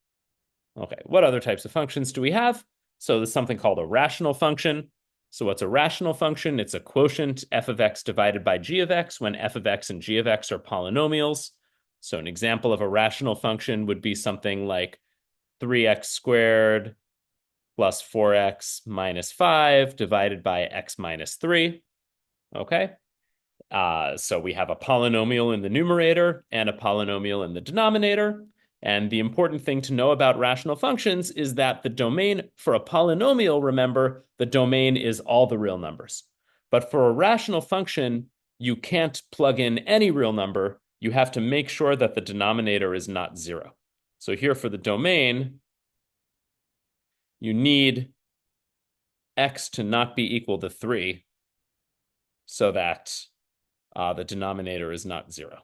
Speaker 1: Okay, what other types of functions do we have? So there's something called a rational function. So what's a rational function? It's a quotient f of x divided by g of x when f of x and g of x are polynomials. So an example of a rational function would be something like 3x squared plus 4x minus 5 divided by x minus 3. Okay. So we have a polynomial in the numerator and a polynomial in the denominator. And the important thing to know about rational functions is that the domain for a polynomial, remember, the domain is all the real numbers. But for a rational function, you can't plug in any real number. You have to make sure that the denominator is not 0. So here for the domain, you need x to not be equal to 3 so that the denominator is not 0.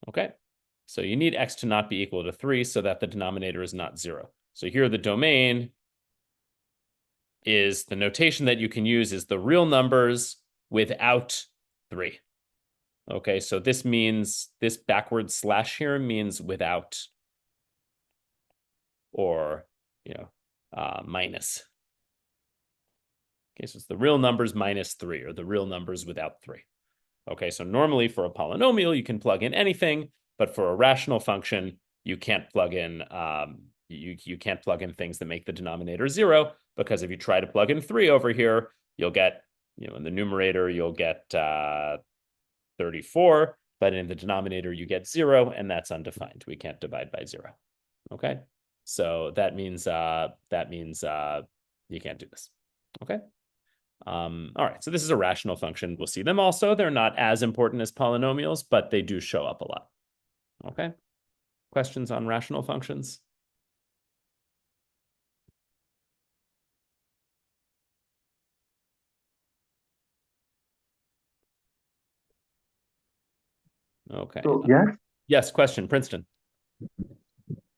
Speaker 1: Okay, so you need x to not be equal to 3 so that the denominator is not 0. So here the domain is the notation that you can use is the real numbers without 3. Okay, so this means this backward slash here means without or, minus. Okay, so it's the real numbers minus 3 or the real numbers without 3. Okay, so normally for a polynomial, you can plug in anything, but for a rational function, you can't plug in you can't plug in things that make the denominator 0, because if you try to plug in 3 over here, you'll get, in the numerator, you'll get 34, but in the denominator, you get 0, and that's undefined. We can't divide by 0. Okay, so that means you can't do this. Okay. All right, so this is a rational function. We'll see them also. They're not as important as polynomials, but they do show up a lot. Okay, questions on rational functions? Okay.
Speaker 4: So yes,
Speaker 1: Yes, question, Princeton.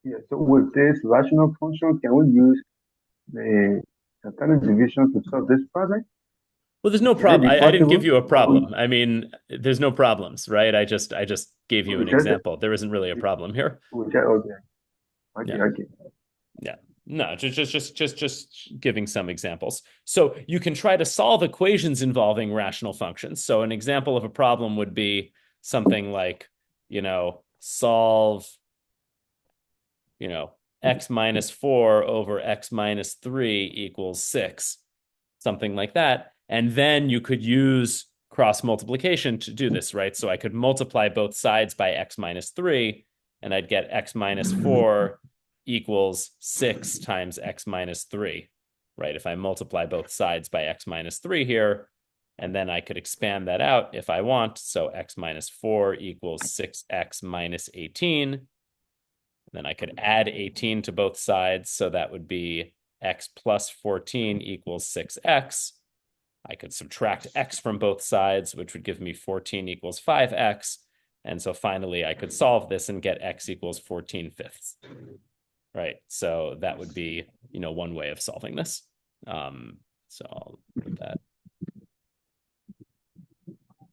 Speaker 4: yeah. So with this rational function, can we use the standard division to solve this problem?
Speaker 1: Well, there's no
Speaker 4: Can it
Speaker 1: problem.
Speaker 4: be
Speaker 1: I didn't give
Speaker 4: possible?
Speaker 1: you a problem. I mean, there's no problems, right? I just gave you
Speaker 4: We
Speaker 1: an
Speaker 4: just
Speaker 1: example. There isn't really a problem here.
Speaker 4: okay.
Speaker 1: Yeah.
Speaker 4: Okay.
Speaker 1: Yeah. No, just giving some examples. So you can try to solve equations involving rational functions. So an example of a problem would be something like, solve, x minus 4 over x minus 3 equals 6, something like that. And then you could use cross multiplication to do this, right? So I could multiply both sides by x minus 3, and I'd get x minus 4 equals 6 times x minus 3, right? If I multiply both sides by x minus 3 here, and then I could expand that out if I want. So x minus 4 equals 6x minus 18. Then I could add 18 to both sides. So that would be x plus 14 equals 6x. I could subtract x from both sides, which would give me 14 equals 5x. And so finally, I could solve this and get x equals 14/5. Right. So that would be, one way of solving this. So I'll put that.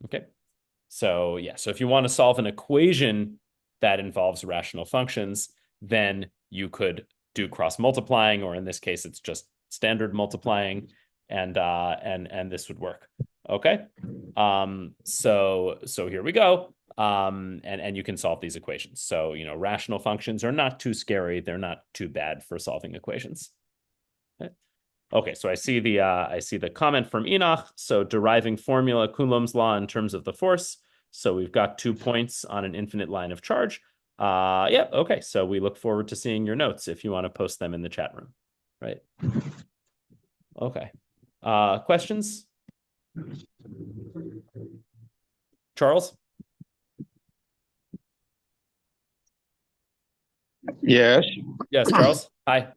Speaker 1: Okay. So yeah, so if you want to solve an equation that involves rational functions, then you could do cross multiplying, or in this case, it's just standard multiplying, and this would work. Okay. So here we go. And you can solve these equations. So, rational functions are not too scary. They're not too bad for solving equations. Okay, so I see the comment from Enoch. So deriving formula Coulomb's law in terms of the force. So we've got 2 points on an infinite line of charge. Yeah, okay. So we look forward to seeing your notes if you want to post them in the chat room. Right. Okay. Questions? Charles?
Speaker 7: Yes.
Speaker 1: Yes, Charles. Hi.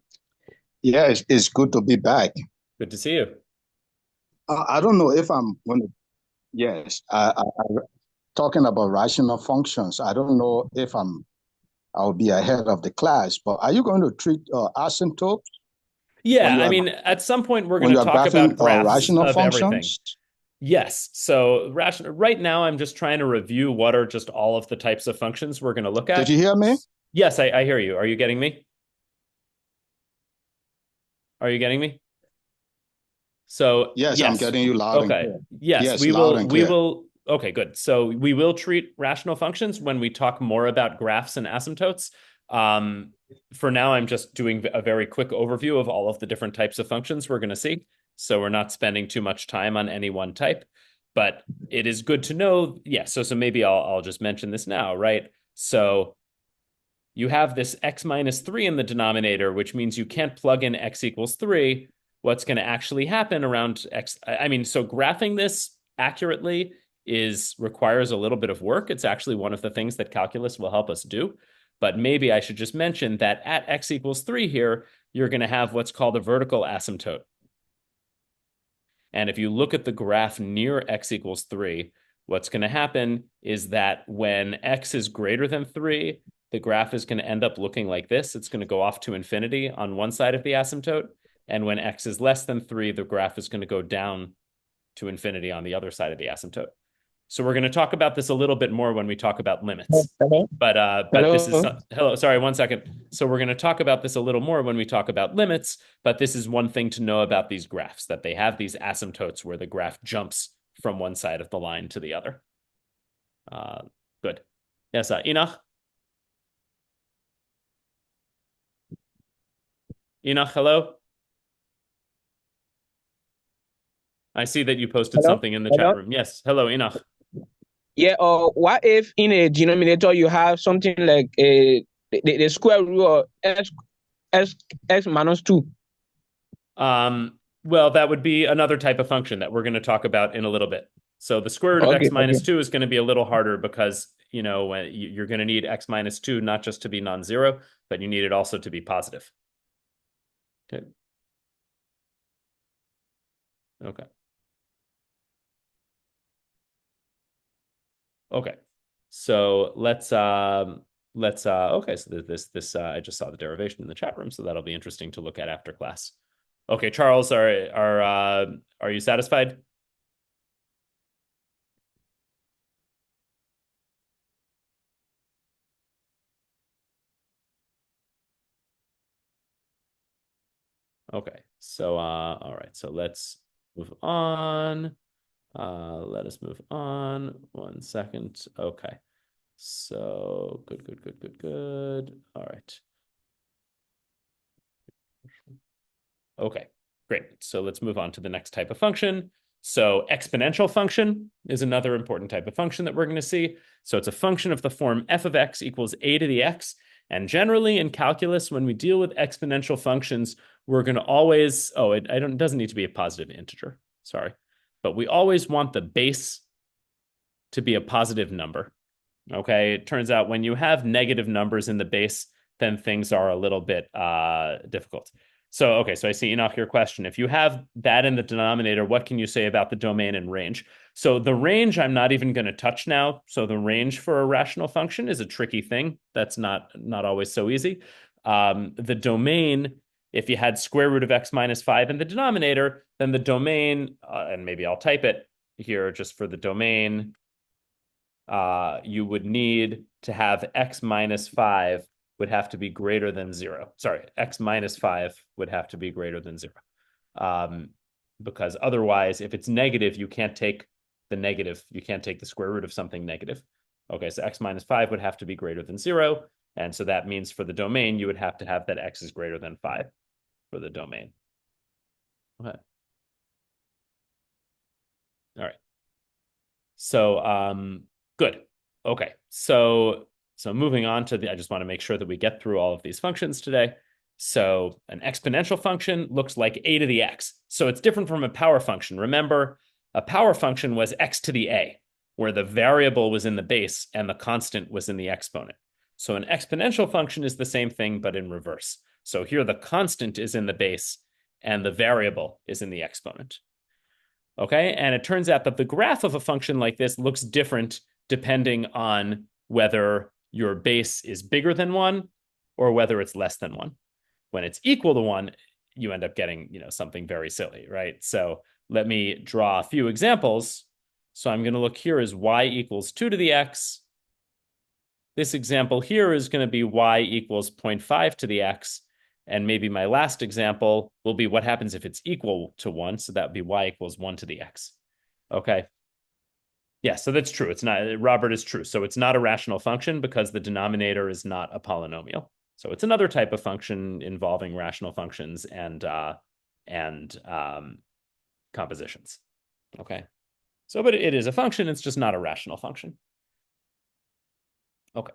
Speaker 7: Yeah, it's good to be back.
Speaker 1: Good to see you.
Speaker 7: I don't know if I'm going to. Yes, talking about rational functions. I don't know if I'll be ahead of the class, but are you going to treat asymptotes?
Speaker 1: Yeah, I mean, at some point we're going to talk about graphs
Speaker 7: rational
Speaker 1: of
Speaker 7: functions?
Speaker 1: everything. Yes. So right now I'm just trying to review what are just all of the types of functions we're going to look at.
Speaker 7: Did you hear me?
Speaker 1: Yes, I hear you. Are you getting me? Are you getting me? So
Speaker 7: yes, I'm getting you loud and clear.
Speaker 1: Yes, we will. Okay, good. So we will treat rational functions when we talk more about graphs and asymptotes. For now, I'm just doing a very quick overview of all of the different types of functions we're going to see. So we're not spending too much time on any one type, but it is good to know. Yeah. So maybe I'll just mention this now, right? So you have this x minus 3 in the denominator, which means you can't plug in x equals 3. What's going to actually happen around x? I mean, so graphing this accurately requires a little bit of work. It's actually one of the things that calculus will help us do. But maybe I should just mention that at x equals 3 here, you're going to have what's called a vertical asymptote. And if you look at the graph near x equals 3, what's going to happen is that when x is greater than 3, the graph is going to end up looking like this. It's going to go off to infinity on one side of the asymptote. And when x is less than 3, the graph is going to go down to infinity on the other side of the asymptote. So we're going to talk about this a little bit more when we talk about limits.
Speaker 6: Hello?
Speaker 1: But
Speaker 6: Hello?
Speaker 1: this is hello. Sorry, 1 second. So we're going to talk about this a little more when we talk about limits. But this is one thing to know about these graphs, that they have these asymptotes where the graph jumps from one side of the line to the other. Good. Yes, Enoch. Enoch, hello. I see that you posted something in the chat room. Yes. Hello, Enoch.
Speaker 6: Yeah, or what if in a denominator you have something like the square root of x minus 2?
Speaker 1: Well, that would be another type of function that we're going to talk about in a little bit. So the square root of x minus 2 is going to be a little harder because, you're going to need x minus 2 not just to be non-zero, but you need it also to be positive. Okay. Okay. Okay. So let's okay, so this I just saw the derivation in the chat room, so that'll be interesting to look at after class. Okay, Charles, are you satisfied? Okay. So all right, so let's move on. Let us move on 1 second. Okay. So good. All right. Okay, great. So let's move on to the next type of function. So exponential function is another important type of function that we're going to see. So it's a function of the form f of x equals a to the x. And generally in calculus, when we deal with exponential functions, we're going to always, it doesn't need to be a positive integer, sorry. But we always want the base to be a positive number. Okay, it turns out when you have negative numbers in the base, then things are a little bit difficult. So, okay, so I see, Enoch, your question. If you have that in the denominator, what can you say about the domain and range? So the range I'm not even going to touch now. So the range for a rational function is a tricky thing. That's not always so easy. The domain, if you had square root of x minus 5 in the denominator, then the domain, and maybe I'll type it here just for the domain, you would need to have x minus 5 would have to be greater than 0. Sorry, x minus 5 would have to be greater than 0. Because otherwise, if it's negative, you can't take the negative. You can't take the square root of something negative. Okay, so x minus 5 would have to be greater than 0. And so that means for the domain, you would have to have that x is greater than 5 for the domain. Okay. All right. So good. Okay. So moving on to I just want to make sure that we get through all of these functions today. So an exponential function looks like a to the x. So it's different from a power function. Remember, a power function was x to the a, where the variable was in the base and the constant was in the exponent. So an exponential function is the same thing, but in reverse. So here the constant is in the base and the variable is in the exponent. Okay, and it turns out that the graph of a function like this looks different depending on whether your base is bigger than 1 or whether it's less than 1. When it's equal to 1, you end up getting, something very silly, right? So let me draw a few examples. So I'm going to look here as y equals 2 to the x. This example here is going to be y equals 0.5 to the x. And maybe my last example will be what happens if it's equal to 1. So that would be y equals 1 to the x. Okay. Yeah, so that's true. It's not, Robert is true. So it's not a rational function because the denominator is not a polynomial. So it's another type of function involving rational functions and compositions. Okay. So, but it is a function. It's just not a rational function. Okay.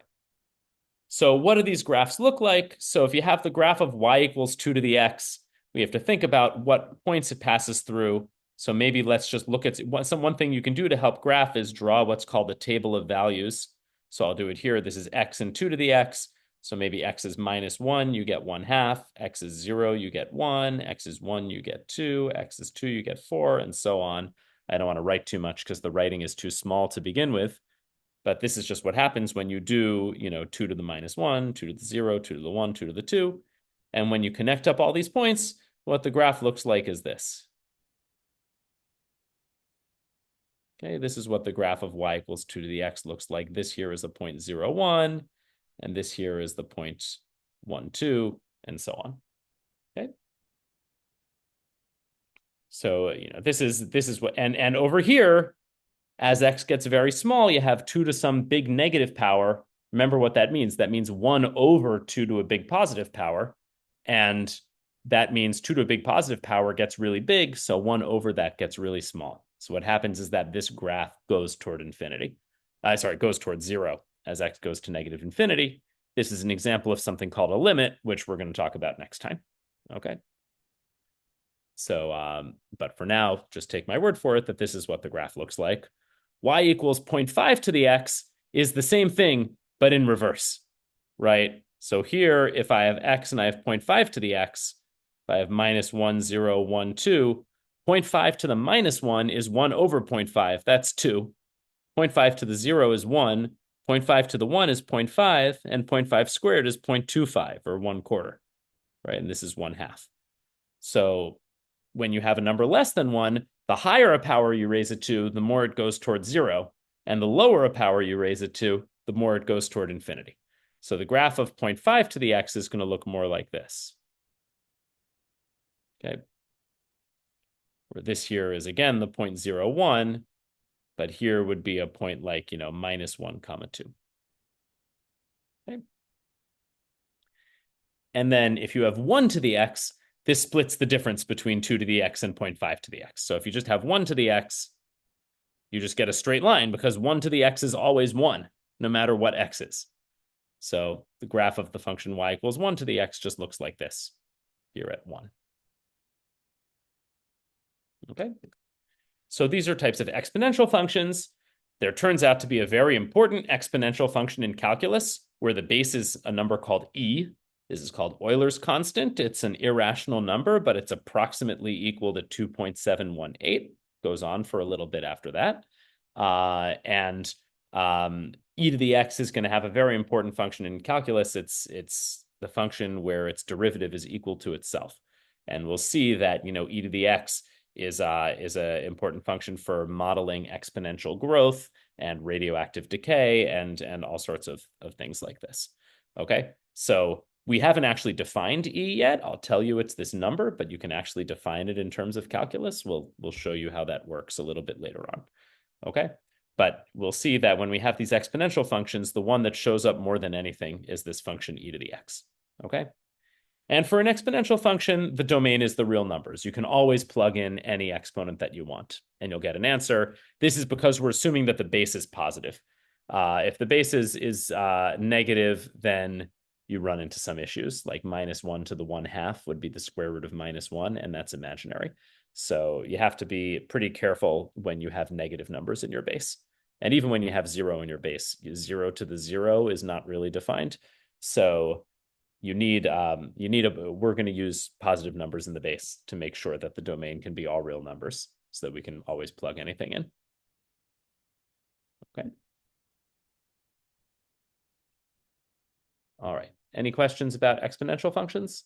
Speaker 1: So what do these graphs look like? So if you have the graph of y equals 2 to the x, we have to think about what points it passes through. So maybe let's just look at one thing you can do to help graph is draw what's called a table of values. So I'll do it here. This is x and 2 to the x. So maybe x is minus 1, you get 1/2. X is 0, you get 1. X is 1, you get 2. X is 2, you get 4, and so on. I don't want to write too much because the writing is too small to begin with. But this is just what happens when you do, 2 to the minus 1, 2 to the 0, 2 to the 1, 2 to the 2. And when you connect up all these points, what the graph looks like is this. Okay, this is what the graph of y equals 2 to the x looks like. This here is the 0.01, and this here is the 0.12, and so on. Okay. So, this is what, and over here, as x gets very small, you have 2 to some big negative power. Remember what that means. That means 1 over 2 to a big positive power. And that means 2 to a big positive power gets really big, so 1 over that gets really small. So what happens is that this graph goes toward infinity. Goes towards 0 as x goes to negative infinity. This is an example of something called a limit, which we're going to talk about next time. Okay. So, but for now, just take my word for it that this is what the graph looks like. Y equals 0.5 to the x is the same thing, but in reverse, right? So here, if I have x and I have 0.5 to the x, if I have minus 1, 0, 1, 2, 0.5 to the minus 1 is 1 over 0.5. That's 2. 0.5 to the 0 is 1. 0.5 to the 1 is 0.5. And 0.5 squared is 0.25, or 1/4, right? And this is 1/2. So when you have a number less than 1, the higher a power you raise it to, the more it goes towards 0. And the lower a power you raise it to, the more it goes toward infinity. So the graph of 0.5 to the x is going to look more like this. Okay. Where this here is, again, the 0.01, but here would be a point like, minus 1, 2. Okay. And then if you have 1 to the x, this splits the difference between 2 to the x and 0.5 to the x. So if you just have 1 to the x, you just get a straight line because 1 to the x is always 1, no matter what x is. So the graph of the function y equals 1 to the x just looks like this here at 1. Okay. So these are types of exponential functions. There turns out to be a very important exponential function in calculus where the base is a number called e. This is called Euler's constant. It's an irrational number, but it's approximately equal to 2.718. Goes on for a little bit after that. E to the x is going to have a very important function in calculus. It's the function where its derivative is equal to itself. And we'll see that, e to the x is an important function for modeling exponential growth and radioactive decay and all sorts of things like this. Okay, So we haven't actually defined E yet. I'll tell you it's this number, but you can actually define it in terms of calculus. We'll show you how that works a little bit later on. Okay. But we'll see that when we have these exponential functions, the one that shows up more than anything is this function e to the x. Okay. And for an exponential function, the domain is the real numbers. You can always plug in any exponent that you want, and you'll get an answer. This is because we're assuming that the base is positive. If the base is negative, then you run into some issues, like -1 to the 1/2 would be the square root of -1, and that's imaginary. So you have to be pretty careful when you have negative numbers in your base. And even when you have 0 in your base, 0 to the 0 is not really defined. So we're going to use positive numbers in the base to make sure that the domain can be all real numbers so that we can always plug anything in. Okay. All right. Any questions about exponential functions?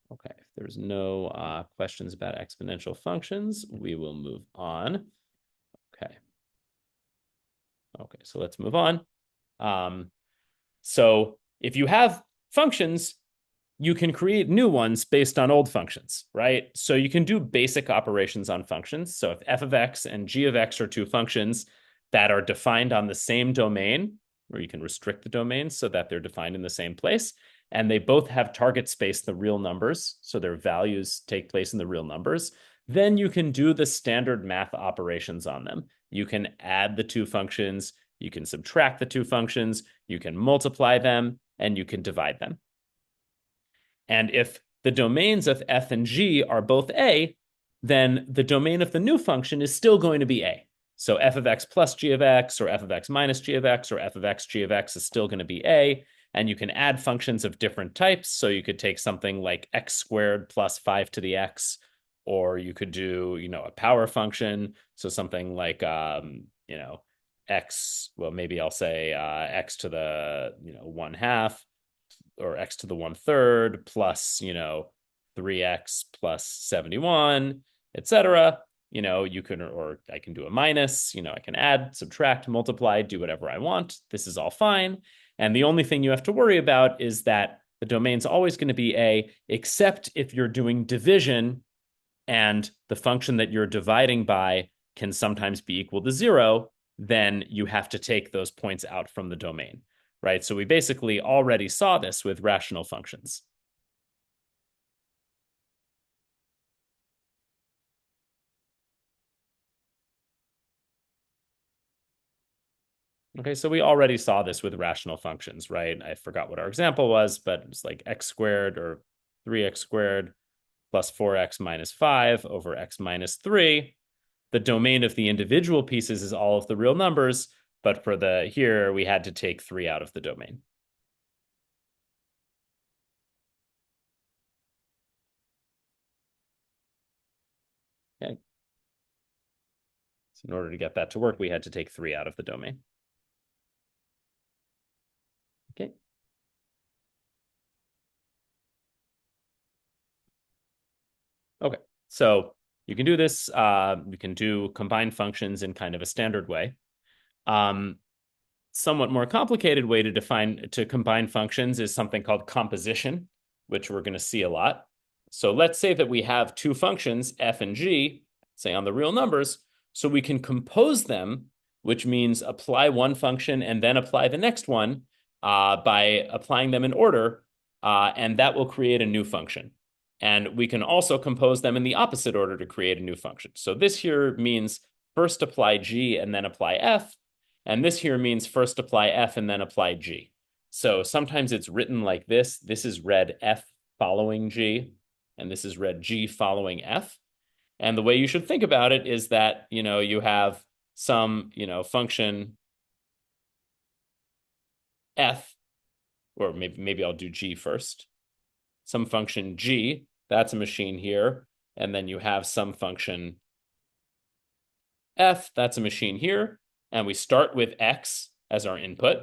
Speaker 1: Okay, if there's no questions about exponential functions, we will move on. Okay. Okay, so let's move on. So if you have functions, you can create new ones based on old functions, right? So you can do basic operations on functions. So if f of x and g of x are two functions that are defined on the same domain, or you can restrict the domain so that they're defined in the same place, and they both have target space, the real numbers, so their values take place in the real numbers, then you can do the standard math operations on them. You can add the two functions, you can subtract the two functions, you can multiply them, and you can divide them. And if the domains of f and g are both a, then the domain of the new function is still going to be a. So f of x plus g of x, or f of x minus g of x, or f of x g of x is still going to be a. And you can add functions of different types. So you could take something like x squared plus 5 to the x, or you could do, a power function. So something like, x, well, maybe I'll say x to the, 1/2, or x to the 1/3 plus, 3x plus 71, etc. You can, or I can do a minus, I can add, subtract, multiply, do whatever I want. This is all fine. And the only thing you have to worry about is that the domain's always going to be a, except if you're doing division and the function that you're dividing by can sometimes be equal to 0, then you have to take those points out from the domain, right? So we basically already saw this with rational functions. Okay, so we already saw this with rational functions, right? I forgot what our example was, but it's like x squared or 3x squared plus 4x minus 5 over x minus 3. The domain of the individual pieces is all of the real numbers, but for the here, we had to take 3 out of the domain. Okay. So in order to get that to work, we had to take 3 out of the domain. Okay. Okay, so you can do this. You can do combined functions in kind of a standard way. Somewhat more complicated way to combine functions is something called composition, which we're going to see a lot. So let's say that we have two functions, f and g, say on the real numbers, so we can compose them, which means apply one function and then apply the next one by applying them in order, and that will create a new function. And we can also compose them in the opposite order to create a new function. So this here means first apply g and then apply f. And this here means first apply f and then apply g. So sometimes it's written like this. This is read f following g, and this is read g following f. And the way you should think about it is that, you have some, function f, or maybe I'll do g first. Some function g, that's a machine here. And then you have some function f, that's a machine here. And we start with x as our input,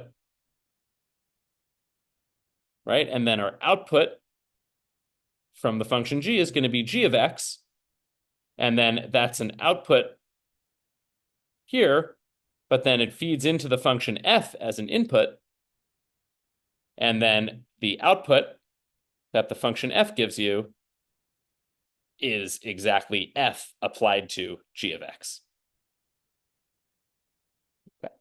Speaker 1: right? And then our output from the function g is going to be g of x, and then that's an output here, but then it feeds into the function f as an input, and then the output that the function f gives you is exactly f applied to g of x. Okay.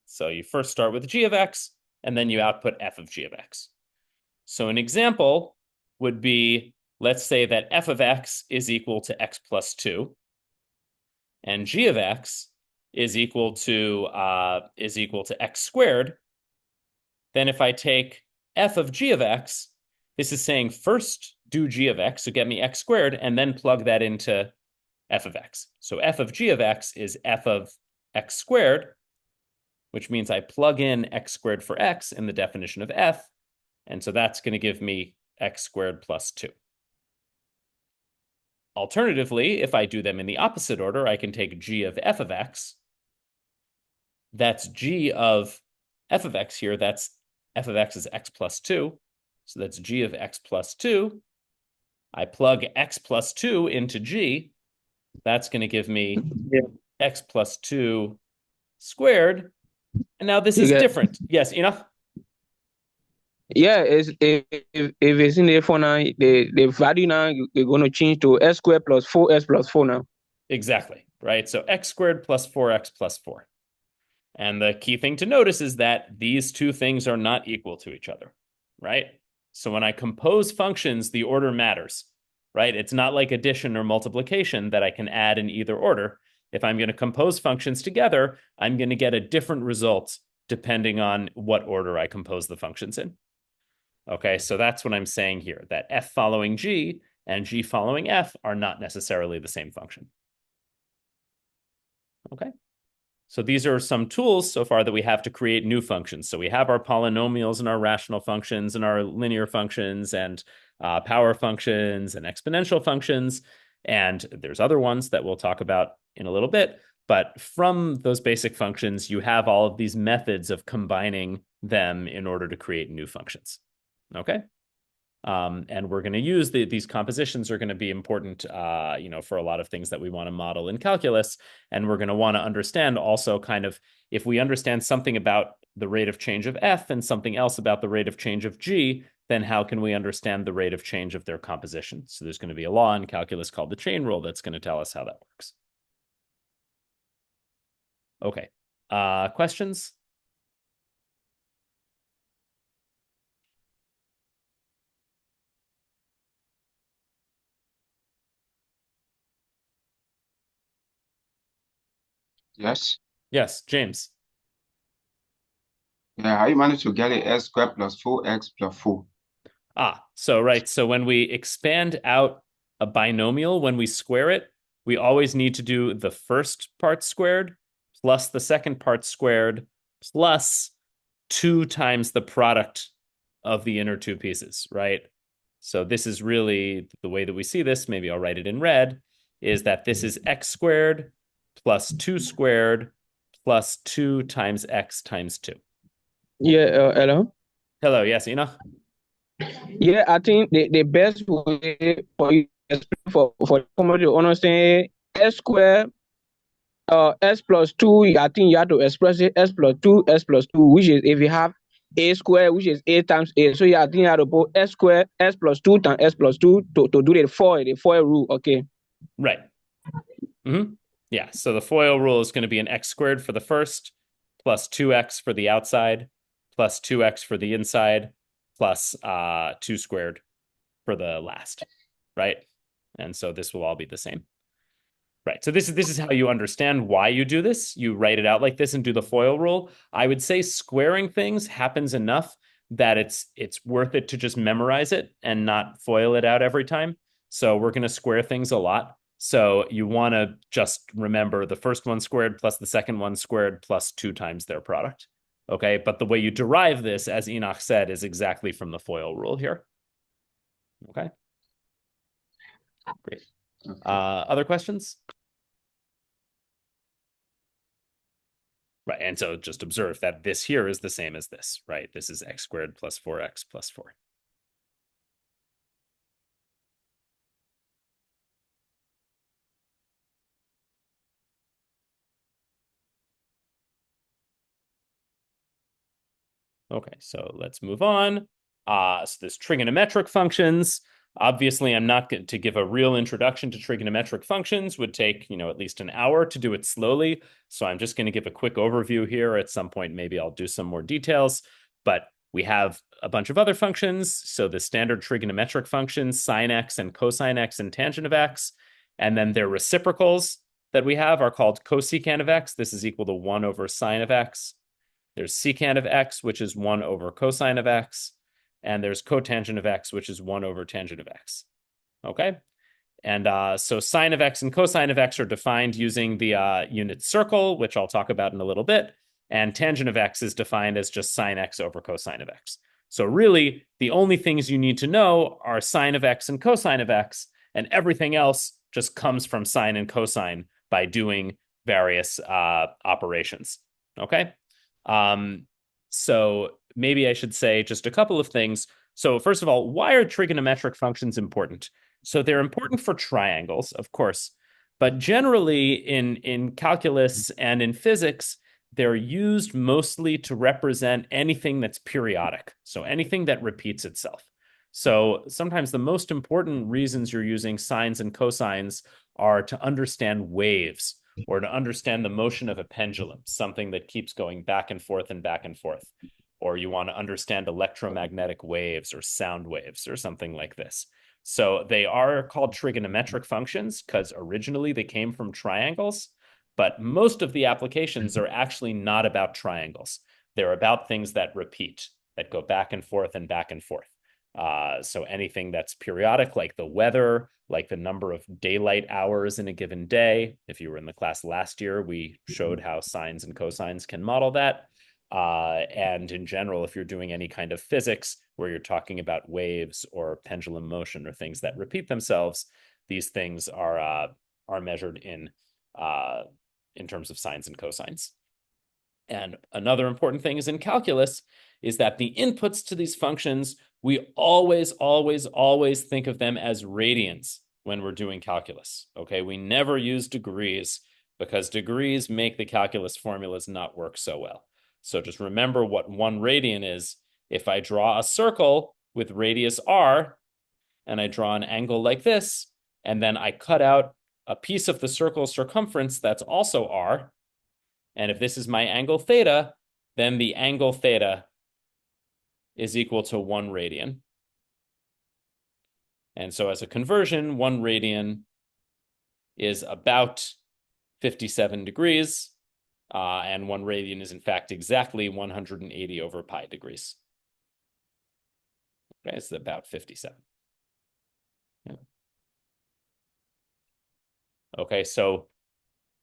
Speaker 1: So you first start with g of x, and then you output f of g of x. So an example would be, let's say that f of x is equal to x plus 2, and g of x is equal to x squared. Then if I take f of g of x, this is saying first do g of x, so get me x squared, and then plug that into f of x. So f of g of x is f of x squared, which means I plug in x squared for x in the definition of f, and so that's going to give me x squared plus 2. Alternatively, if I do them in the opposite order, I can take g of f of x. That's g of f of x here. That's f of x is x plus 2. So that's g of x plus 2. I plug x plus 2 into g. That's going to give me x plus 2 squared. And now this is different. Yes, enough?
Speaker 6: Yeah, if it's in there for now, the value now you're going to change to s squared plus 4s plus 4 now.
Speaker 1: Exactly, right? So x squared plus 4x plus 4. And the key thing to notice is that these two things are not equal to each other, right? So when I compose functions, the order matters, right? It's not like addition or multiplication that I can add in either order. If I'm going to compose functions together, I'm going to get a different result depending on what order I compose the functions in. Okay, so that's what I'm saying here, that f following g and g following f are not necessarily the same function. Okay, so these are some tools so far that we have to create new functions. So we have our polynomials and our rational functions and our linear functions and power functions and exponential functions. And there's other ones that we'll talk about in a little bit. But from those basic functions, you have all of these methods of combining them in order to create new functions. Okay. And we're going to use these compositions are going to be important, for a lot of things that we want to model in calculus. And we're going to want to understand also kind of, if we understand something about the rate of change of f and something else about the rate of change of g, then how can we understand the rate of change of their composition? So there's going to be a law in calculus called the chain rule that's going to tell us how that works. Okay. Questions?
Speaker 8: Yes.
Speaker 1: Yes, James.
Speaker 8: Yeah, how you manage to get a s squared plus 4x plus 4?
Speaker 1: So when we expand out a binomial, when we square it, we always need to do the first part squared plus the second part squared plus 2 times the product of the inner two pieces, right? So this is really the way that we see this. Maybe I'll write it in red, is that this is x squared plus 2 squared plus 2 times x times 2.
Speaker 6: Yeah, hello?
Speaker 1: Hello, yes, Ina?
Speaker 6: Yeah, I think the best way for you to explain for somebody to understand s squared s plus 2, I think you have to express it s plus 2, which is if you have a squared, which is a times a. So yeah, I think you have to put s squared, s plus 2 times s plus 2 to do the FOIL rule, okay?
Speaker 1: Right. Mm-hmm. Yeah, so the FOIL rule is going to be an x squared for the first, plus 2x for the outside, plus 2x for the inside, plus 2 squared for the last, right? And so this will all be the same. Right, so this is how you understand why you do this. You write it out like this and do the FOIL rule. I would say squaring things happens enough that it's worth it to just memorize it and not FOIL it out every time. So we're going to square things a lot. So you want to just remember the first one squared plus the second one squared plus 2 times their product. Okay, but the way you derive this, as Enoch said, is exactly from the FOIL rule here. Okay, great. Other questions? Right, and so just observe that this here is the same as this, right? This is x squared plus 4x plus 4. Okay, so let's move on. So there's trigonometric functions. Obviously, I'm not going to give a real introduction to trigonometric functions. Would take, at least an hour to do it slowly. So I'm just going to give a quick overview here. At some point, maybe I'll do some more details. But we have a bunch of other functions. So the standard trigonometric functions, sine x and cosine x and tangent of x. And then their reciprocals that we have are called cosecant of x. This is equal to 1 over sine of x. There's secant of x, which is 1 over cosine of x. And there's cotangent of x, which is 1 over tangent of x. Okay? And so sine of x and cosine of x are defined using the unit circle, which I'll talk about in a little bit. And tangent of x is defined as just sine x over cosine of x. So really, the only things you need to know are sine of x and cosine of x, and everything else just comes from sine and cosine by doing various operations. Okay? So maybe I should say just a couple of things. So first of all, why are trigonometric functions important? So they're important for triangles, of course, but generally in calculus and in physics, they're used mostly to represent anything that's periodic. So anything that repeats itself. So sometimes the most important reasons you're using sines and cosines are to understand waves, or to understand the motion of a pendulum, something that keeps going back and forth and back and forth. Or you want to understand electromagnetic waves or sound waves or something like this. So they are called trigonometric functions because originally they came from triangles, but most of the applications are actually not about triangles. They're about things that repeat, that go back and forth and back and forth. So anything that's periodic, like the weather, like the number of daylight hours in a given day. If you were in the class last year, we showed how sines and cosines can model that. And in general, if you're doing any kind of physics where you're talking about waves or pendulum motion or things that repeat themselves, these things are measured in terms of sines and cosines. And another important thing is in calculus is that the inputs to these functions, we always think of them as radians when we're doing calculus, okay? We never use degrees because degrees make the calculus formulas not work so well. So just remember what 1 radian is. If I draw a circle with radius r, and I draw an angle like this, and then I cut out a piece of the circle's circumference that's also r, and if this is my angle theta, then the angle theta is equal to 1 radian. And so as a conversion, 1 radian is about 57 degrees, and 1 radian is in fact exactly 180 over pi degrees. Okay, it's about 57. Yeah. Okay, so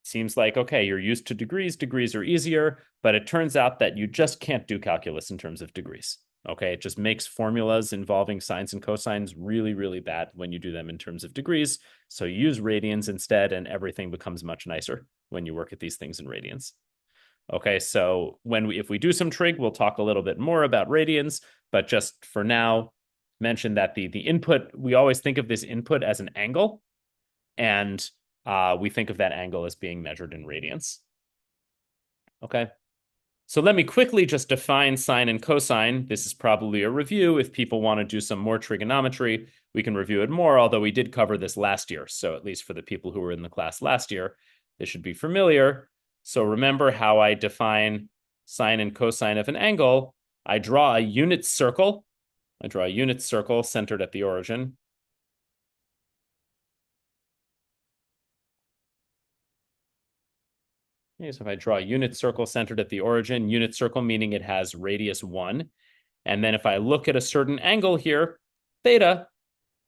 Speaker 1: seems like, okay, you're used to degrees. Degrees are easier, but it turns out that you just can't do calculus in terms of degrees. Okay, it just makes formulas involving sines and cosines really, really bad when you do them in terms of degrees. So you use radians instead, and everything becomes much nicer when you work at these things in radians. Okay, so if we do some trig, we'll talk a little bit more about radians, but just for now, mention that the input, we always think of this input as an angle, and we think of that angle as being measured in radians. Okay. So let me quickly just define sine and cosine. This is probably a review. If people want to do some more trigonometry, we can review it more, although we did cover this last year. So at least for the people who were in the class last year, they should be familiar. So remember how I define sine and cosine of an angle. I draw a unit circle. I draw a unit circle centered at the origin. Okay, so if I draw a unit circle centered at the origin, unit circle meaning it has radius 1. And then if I look at a certain angle here, theta,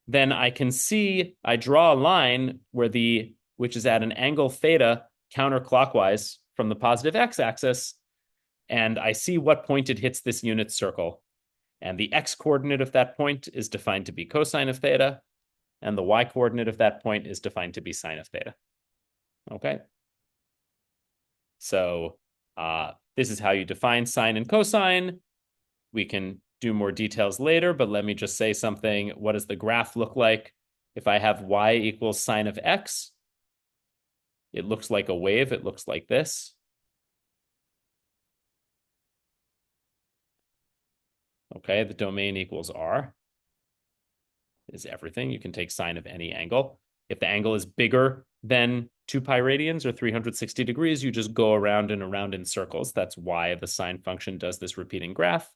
Speaker 1: then I can see I draw a line which is at an angle theta counterclockwise from the positive x-axis, and I see what point it hits this unit circle. And the x-coordinate of that point is defined to be cosine of theta, and the y-coordinate of that point is defined to be sine of theta. Okay? So this is how you define sine and cosine. We can do more details later, but let me just say something. What does the graph look like? If I have y equals sine of x, it looks like a wave. It looks like this. Okay, the domain equals r is everything. You can take sine of any angle. If the angle is bigger than 2 pi radians or 360 degrees, you just go around and around in circles. That's why the sine function does this repeating graph.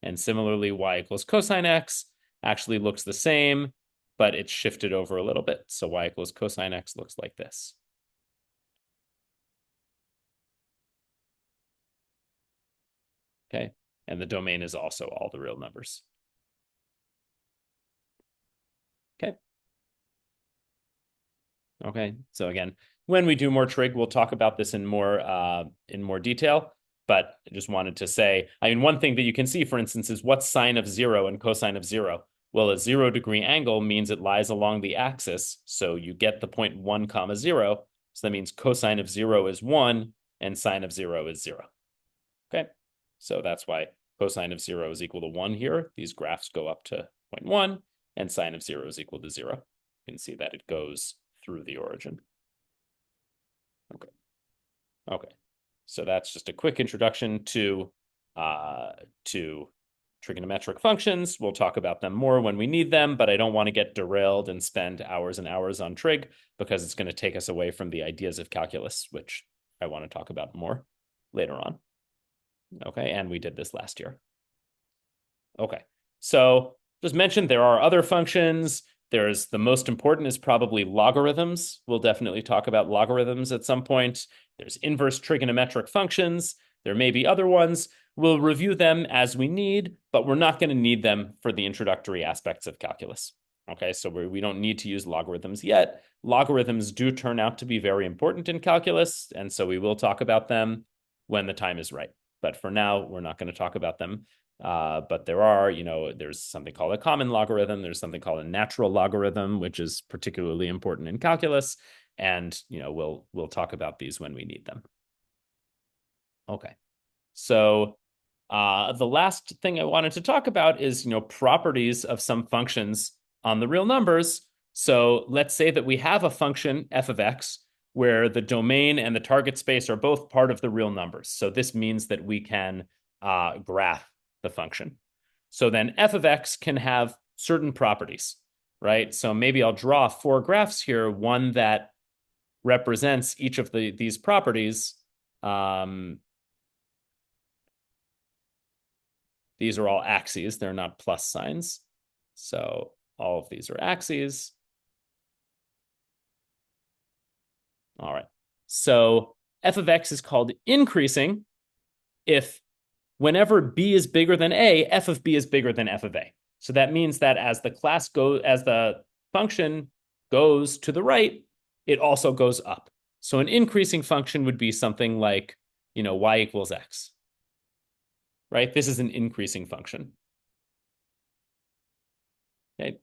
Speaker 1: And similarly, y equals cosine x actually looks the same, but it's shifted over a little bit. So y equals cosine x looks like this. Okay, and the domain is also all the real numbers. Okay. Okay, so again, when we do more trig, we'll talk about this in more detail. But I just wanted to say, I mean, one thing that you can see, for instance, is what's sine of 0 and cosine of 0? Well, a 0-degree angle means it lies along the axis. So you get the point 1 comma 0. So that means cosine of 0 is 1 and sine of 0 is 0. Okay, so that's why cosine of 0 is equal to 1 here. These graphs go up to 0.1 and sine of 0 is equal to 0. You can see that it goes through the origin. Okay. Okay. So that's just a quick introduction to trigonometric functions. We'll talk about them more when we need them, but I don't want to get derailed and spend hours and hours on trig because it's going to take us away from the ideas of calculus, which I want to talk about more later on. Okay, and we did this last year. Okay, so just mentioned there are other functions. There's the most important is probably logarithms. We'll definitely talk about logarithms at some point. There's inverse trigonometric functions. There may be other ones. We'll review them as we need, but we're not going to need them for the introductory aspects of calculus. Okay, so we don't need to use logarithms yet. Logarithms do turn out to be very important in calculus, and so we will talk about them when the time is right. But for now, we're not going to talk about them. But there are, there's something called a common logarithm. There's something called a natural logarithm, which is particularly important in calculus. And, we'll talk about these when we need them. Okay. So the last thing I wanted to talk about is, properties of some functions on the real numbers. So let's say that we have a function f of x where the domain and the target space are both part of the real numbers. So this means that we can graph the function. So then f of x can have certain properties, right? So maybe I'll draw 4 graphs here, one that represents each of these properties. These are all axes. They're not plus signs. So all of these are axes. All right. So f of x is called increasing if whenever b is bigger than a, f of b is bigger than f of a. So that means that as the function goes to the right, it also goes up. So an increasing function would be something like, y equals x. Right? This is an increasing function. Okay?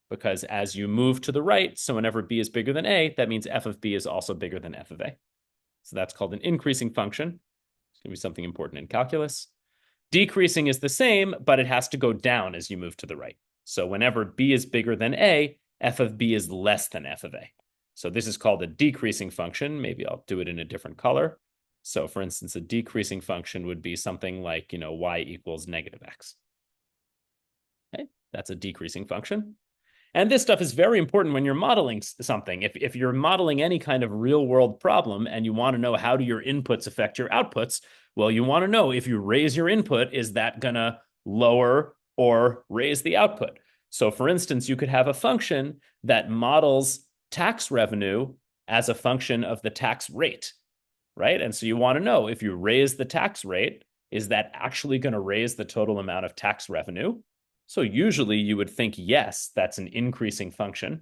Speaker 1: Because as you move to the right, so whenever b is bigger than a, that means f of b is also bigger than f of a. So that's called an increasing function. It's going to be something important in calculus. Decreasing is the same, but it has to go down as you move to the right. So whenever b is bigger than a, f of b is less than f of a. So this is called a decreasing function. Maybe I'll do it in a different color. So for instance, a decreasing function would be something like, y equals negative x. Okay, that's a decreasing function. And this stuff is very important when you're modeling something. If you're modeling any kind of real world problem and you want to know how do your inputs affect your outputs, well, you want to know if you raise your input, is that going to lower or raise the output? So for instance, you could have a function that models tax revenue as a function of the tax rate, right? And so you want to know if you raise the tax rate, is that actually going to raise the total amount of tax revenue? So usually you would think, yes, that's an increasing function.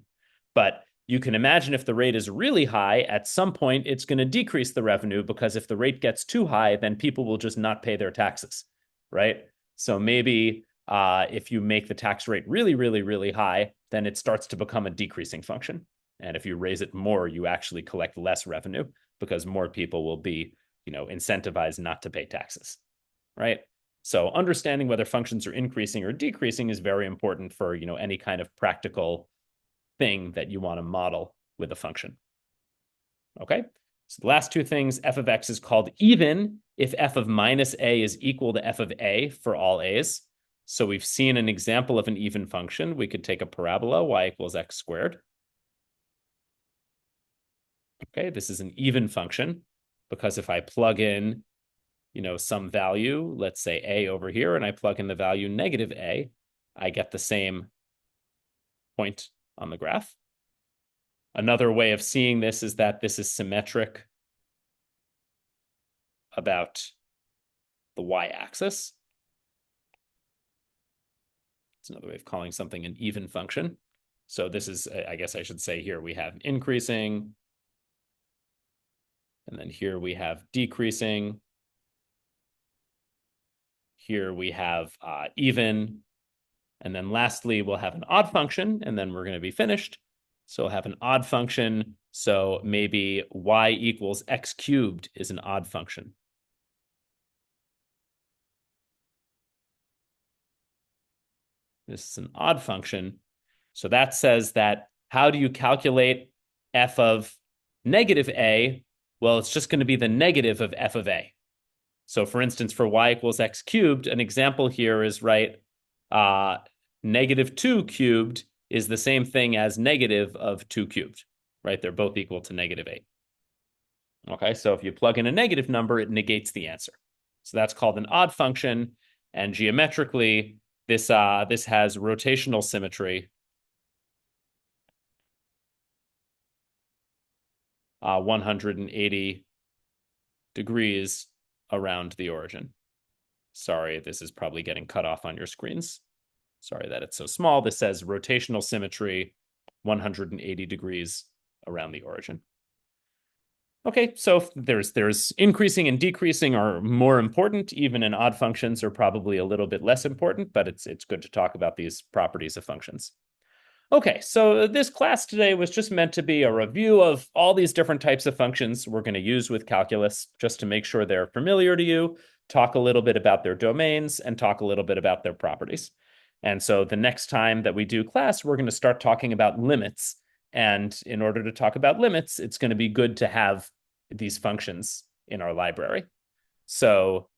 Speaker 1: But you can imagine if the rate is really high, at some point it's going to decrease the revenue, because if the rate gets too high, then people will just not pay their taxes, right? So maybe if you make the tax rate really, really, really high, then it starts to become a decreasing function. And if you raise it more, you actually collect less revenue because more people will be, incentivized not to pay taxes, right? So understanding whether functions are increasing or decreasing is very important for, any kind of practical thing that you want to model with a function. Okay, so the last two things, f of x is called even if f of minus a is equal to f of a for all a's. So we've seen an example of an even function. We could take a parabola, y equals x squared. Okay, this is an even function because if I plug in, some value, let's say a over here, and I plug in the value negative a, I get the same point on the graph. Another way of seeing this is that this is symmetric about the y-axis. It's another way of calling something an even function. So this is, I guess I should say here we have increasing, and then here we have decreasing. Here we have even. And then lastly, we'll have an odd function, and then we're going to be finished. So we'll have an odd function. So maybe y equals x cubed is an odd function. This is an odd function. So that says that how do you calculate f of negative a? Well, it's just going to be the negative of f of a. So for instance, for y equals x cubed, an example here is, right, negative 2 cubed is the same thing as negative of 2 cubed, right? They're both equal to negative 8. Okay, so if you plug in a negative number, it negates the answer. So that's called an odd function. And geometrically, this has rotational symmetry. 180 degrees around the origin. Sorry, this is probably getting cut off on your screens. Sorry that it's so small. This says rotational symmetry, 180 degrees around the origin. Okay, so there's increasing and decreasing are more important, even in odd functions are probably a little bit less important, but it's good to talk about these properties of functions. Okay, so this class today was just meant to be a review of all these different types of functions we're going to use with calculus, just to make sure they're familiar to you, talk a little bit about their domains, and talk a little bit about their properties. And so the next time that we do class, we're going to start talking about limits. And in order to talk about limits, it's going to be good to have these functions in our library. So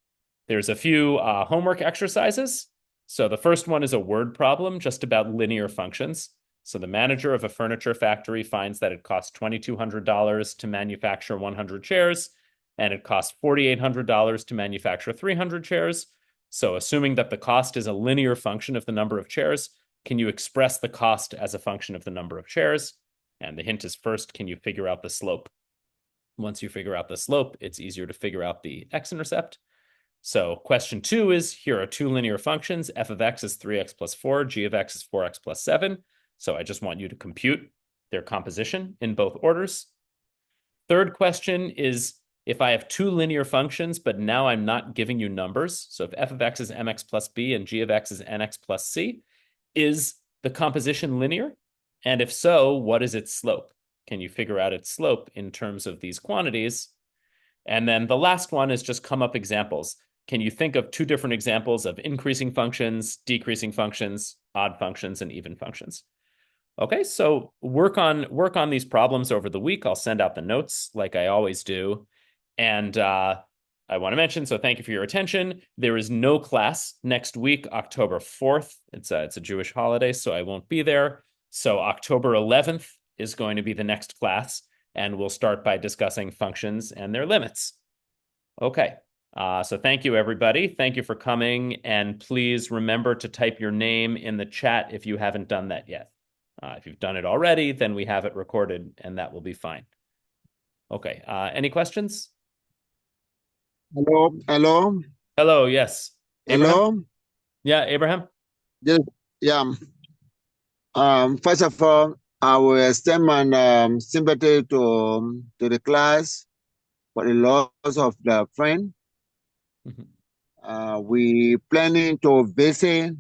Speaker 1: there's a few homework exercises. So the first one is a word problem just about linear functions. So the manager of a furniture factory finds that it costs $2,200 to manufacture 100 chairs, and it costs $4,800 to manufacture 300 chairs. So assuming that the cost is a linear function of the number of chairs, can you express the cost as a function of the number of chairs? And the hint is, first, can you figure out the slope? Once you figure out the slope, it's easier to figure out the x-intercept. So question 2 is, here are two linear functions. F of x is 3x plus 4, g of x is 4x plus 7. So I just want you to compute their composition in both orders. Third question is, if I have two linear functions, but now I'm not giving you numbers, so if f of x is mx plus b and g of x is nx plus c, is the composition linear? And if so, what is its slope? Can you figure out its slope in terms of these quantities? And then the last one is just come up examples. Can you think of two different examples of increasing functions, decreasing functions, odd functions, and even functions? Okay, so work on these problems over the week. I'll send out the notes like I always do. And I want to mention, so thank you for your attention. There is no class next week, October 4th. It's a Jewish holiday, so I won't be there. So October 11th is going to be the next class, and we'll start by discussing functions and their limits. Okay, so thank you, everybody. Thank you for coming, and please remember to type your name in the chat if you haven't done that yet. If you've done it already, then we have it recorded, and that will be fine. Okay, any questions?
Speaker 9: Hello.
Speaker 1: Hello, yes. Abraham?
Speaker 9: Hello.
Speaker 1: Yeah, Abraham?
Speaker 9: Yes, yeah. First of all, I will extend my sympathy to the class for the loss of the friend. We planning to visit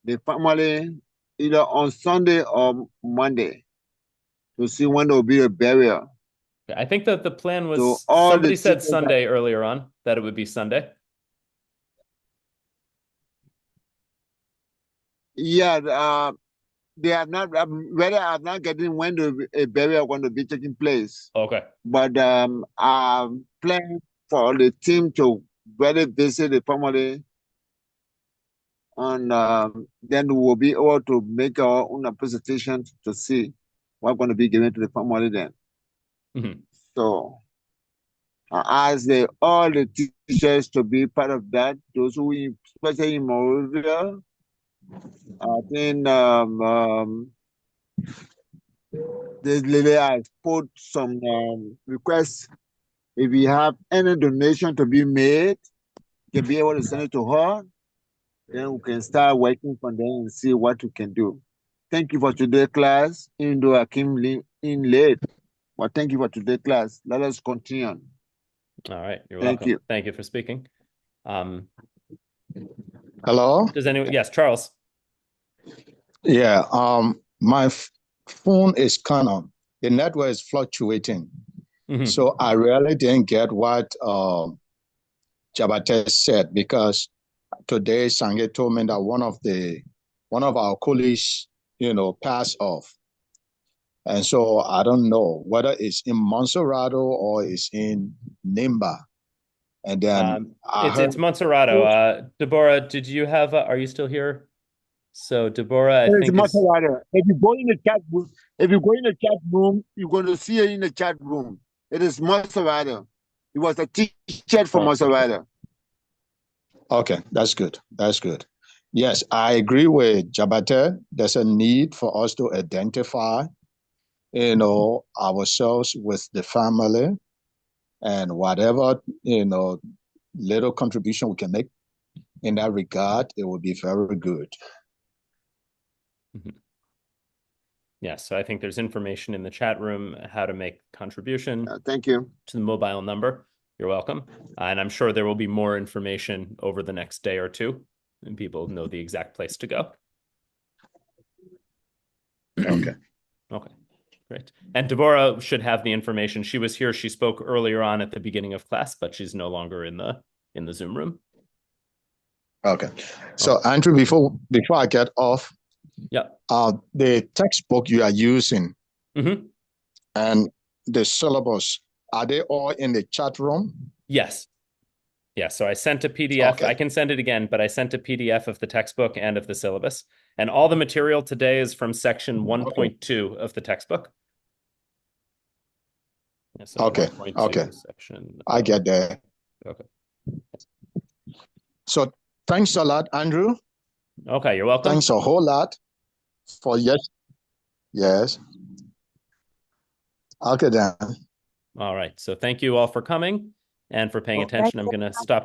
Speaker 9: the family either on Sunday or Monday to see when there will be a burial.
Speaker 1: I think that the plan was,
Speaker 9: So all
Speaker 1: somebody
Speaker 9: the
Speaker 1: said
Speaker 9: children
Speaker 1: Sunday earlier on, that it would be Sunday.
Speaker 9: Yeah, they have not, whether I'm not getting when a burial going to be taking place.
Speaker 1: Okay.
Speaker 9: But I'm planning for the team to really visit the family and then we will be able to make our own presentation to see what's going to be given to the family then.
Speaker 1: Mhm.
Speaker 9: So I ask all the teachers to be part of that. Those who, especially in Moravia, I think this lady has put some requests. If you have any donation to be made, you can be able to send it to her. Then we can start working from there and see what we can do. Thank you for today's class, even though I came in late. But thank you for today's class. Let us continue.
Speaker 1: All right, you're
Speaker 9: Thank
Speaker 1: welcome.
Speaker 9: you.
Speaker 1: Thank you for speaking.
Speaker 3: Hello?
Speaker 1: Does anyone? Yes, Charles.
Speaker 3: Yeah, my phone is kind of, the network is fluctuating.
Speaker 1: Mhm.
Speaker 3: So I really didn't get what Jabate said, because today Sange told me that one of our colleagues, passed off. And so I don't know whether it's in Monserrato or it's in Nimba. And then I heard
Speaker 1: It's Monserrato. Deborah, did you have? Are you still here? So Deborah, I
Speaker 9: It's
Speaker 1: think is.
Speaker 9: Maserati. If you go in the chat room, you're going to see it in the chat room. It is Maserati. It was a T-shirt for Maserati.
Speaker 3: Okay, that's good. That's good. Yes, I agree with Jabate. There's a need for us to identify, ourselves with the family, and whatever, little contribution we can make in that regard, it would be very good.
Speaker 1: Mhm. Yes, so I think there's information in the chat room how to make contribution
Speaker 9: Thank you.
Speaker 1: to the mobile number. You're welcome. And I'm sure there will be more information over the next day or two, and people know the exact place to go.
Speaker 3: Okay.
Speaker 1: Okay, great. And Deborah should have the information. She was here. She spoke earlier on at the beginning of class, but she's no longer in the Zoom room.
Speaker 3: Okay. So Andrew, before I get off,
Speaker 1: yeah,
Speaker 3: the textbook you are using
Speaker 1: mm-hmm.
Speaker 3: and the syllabus, are they all in the chat room?
Speaker 1: Yes. Yeah, so I sent a PDF. Okay. I can send it again, but I sent a PDF of the textbook and of the syllabus. And all the material today is from section 1.2 of the textbook. Yeah, so
Speaker 3: okay.
Speaker 1: 1.2
Speaker 3: okay.
Speaker 1: section.
Speaker 3: I get there.
Speaker 1: Okay.
Speaker 3: So thanks a lot, Andrew.
Speaker 1: Okay, you're welcome.
Speaker 3: Thanks a whole lot for yes. Okay then.
Speaker 1: All right. So thank you all for coming and for paying attention. I'm going to stop the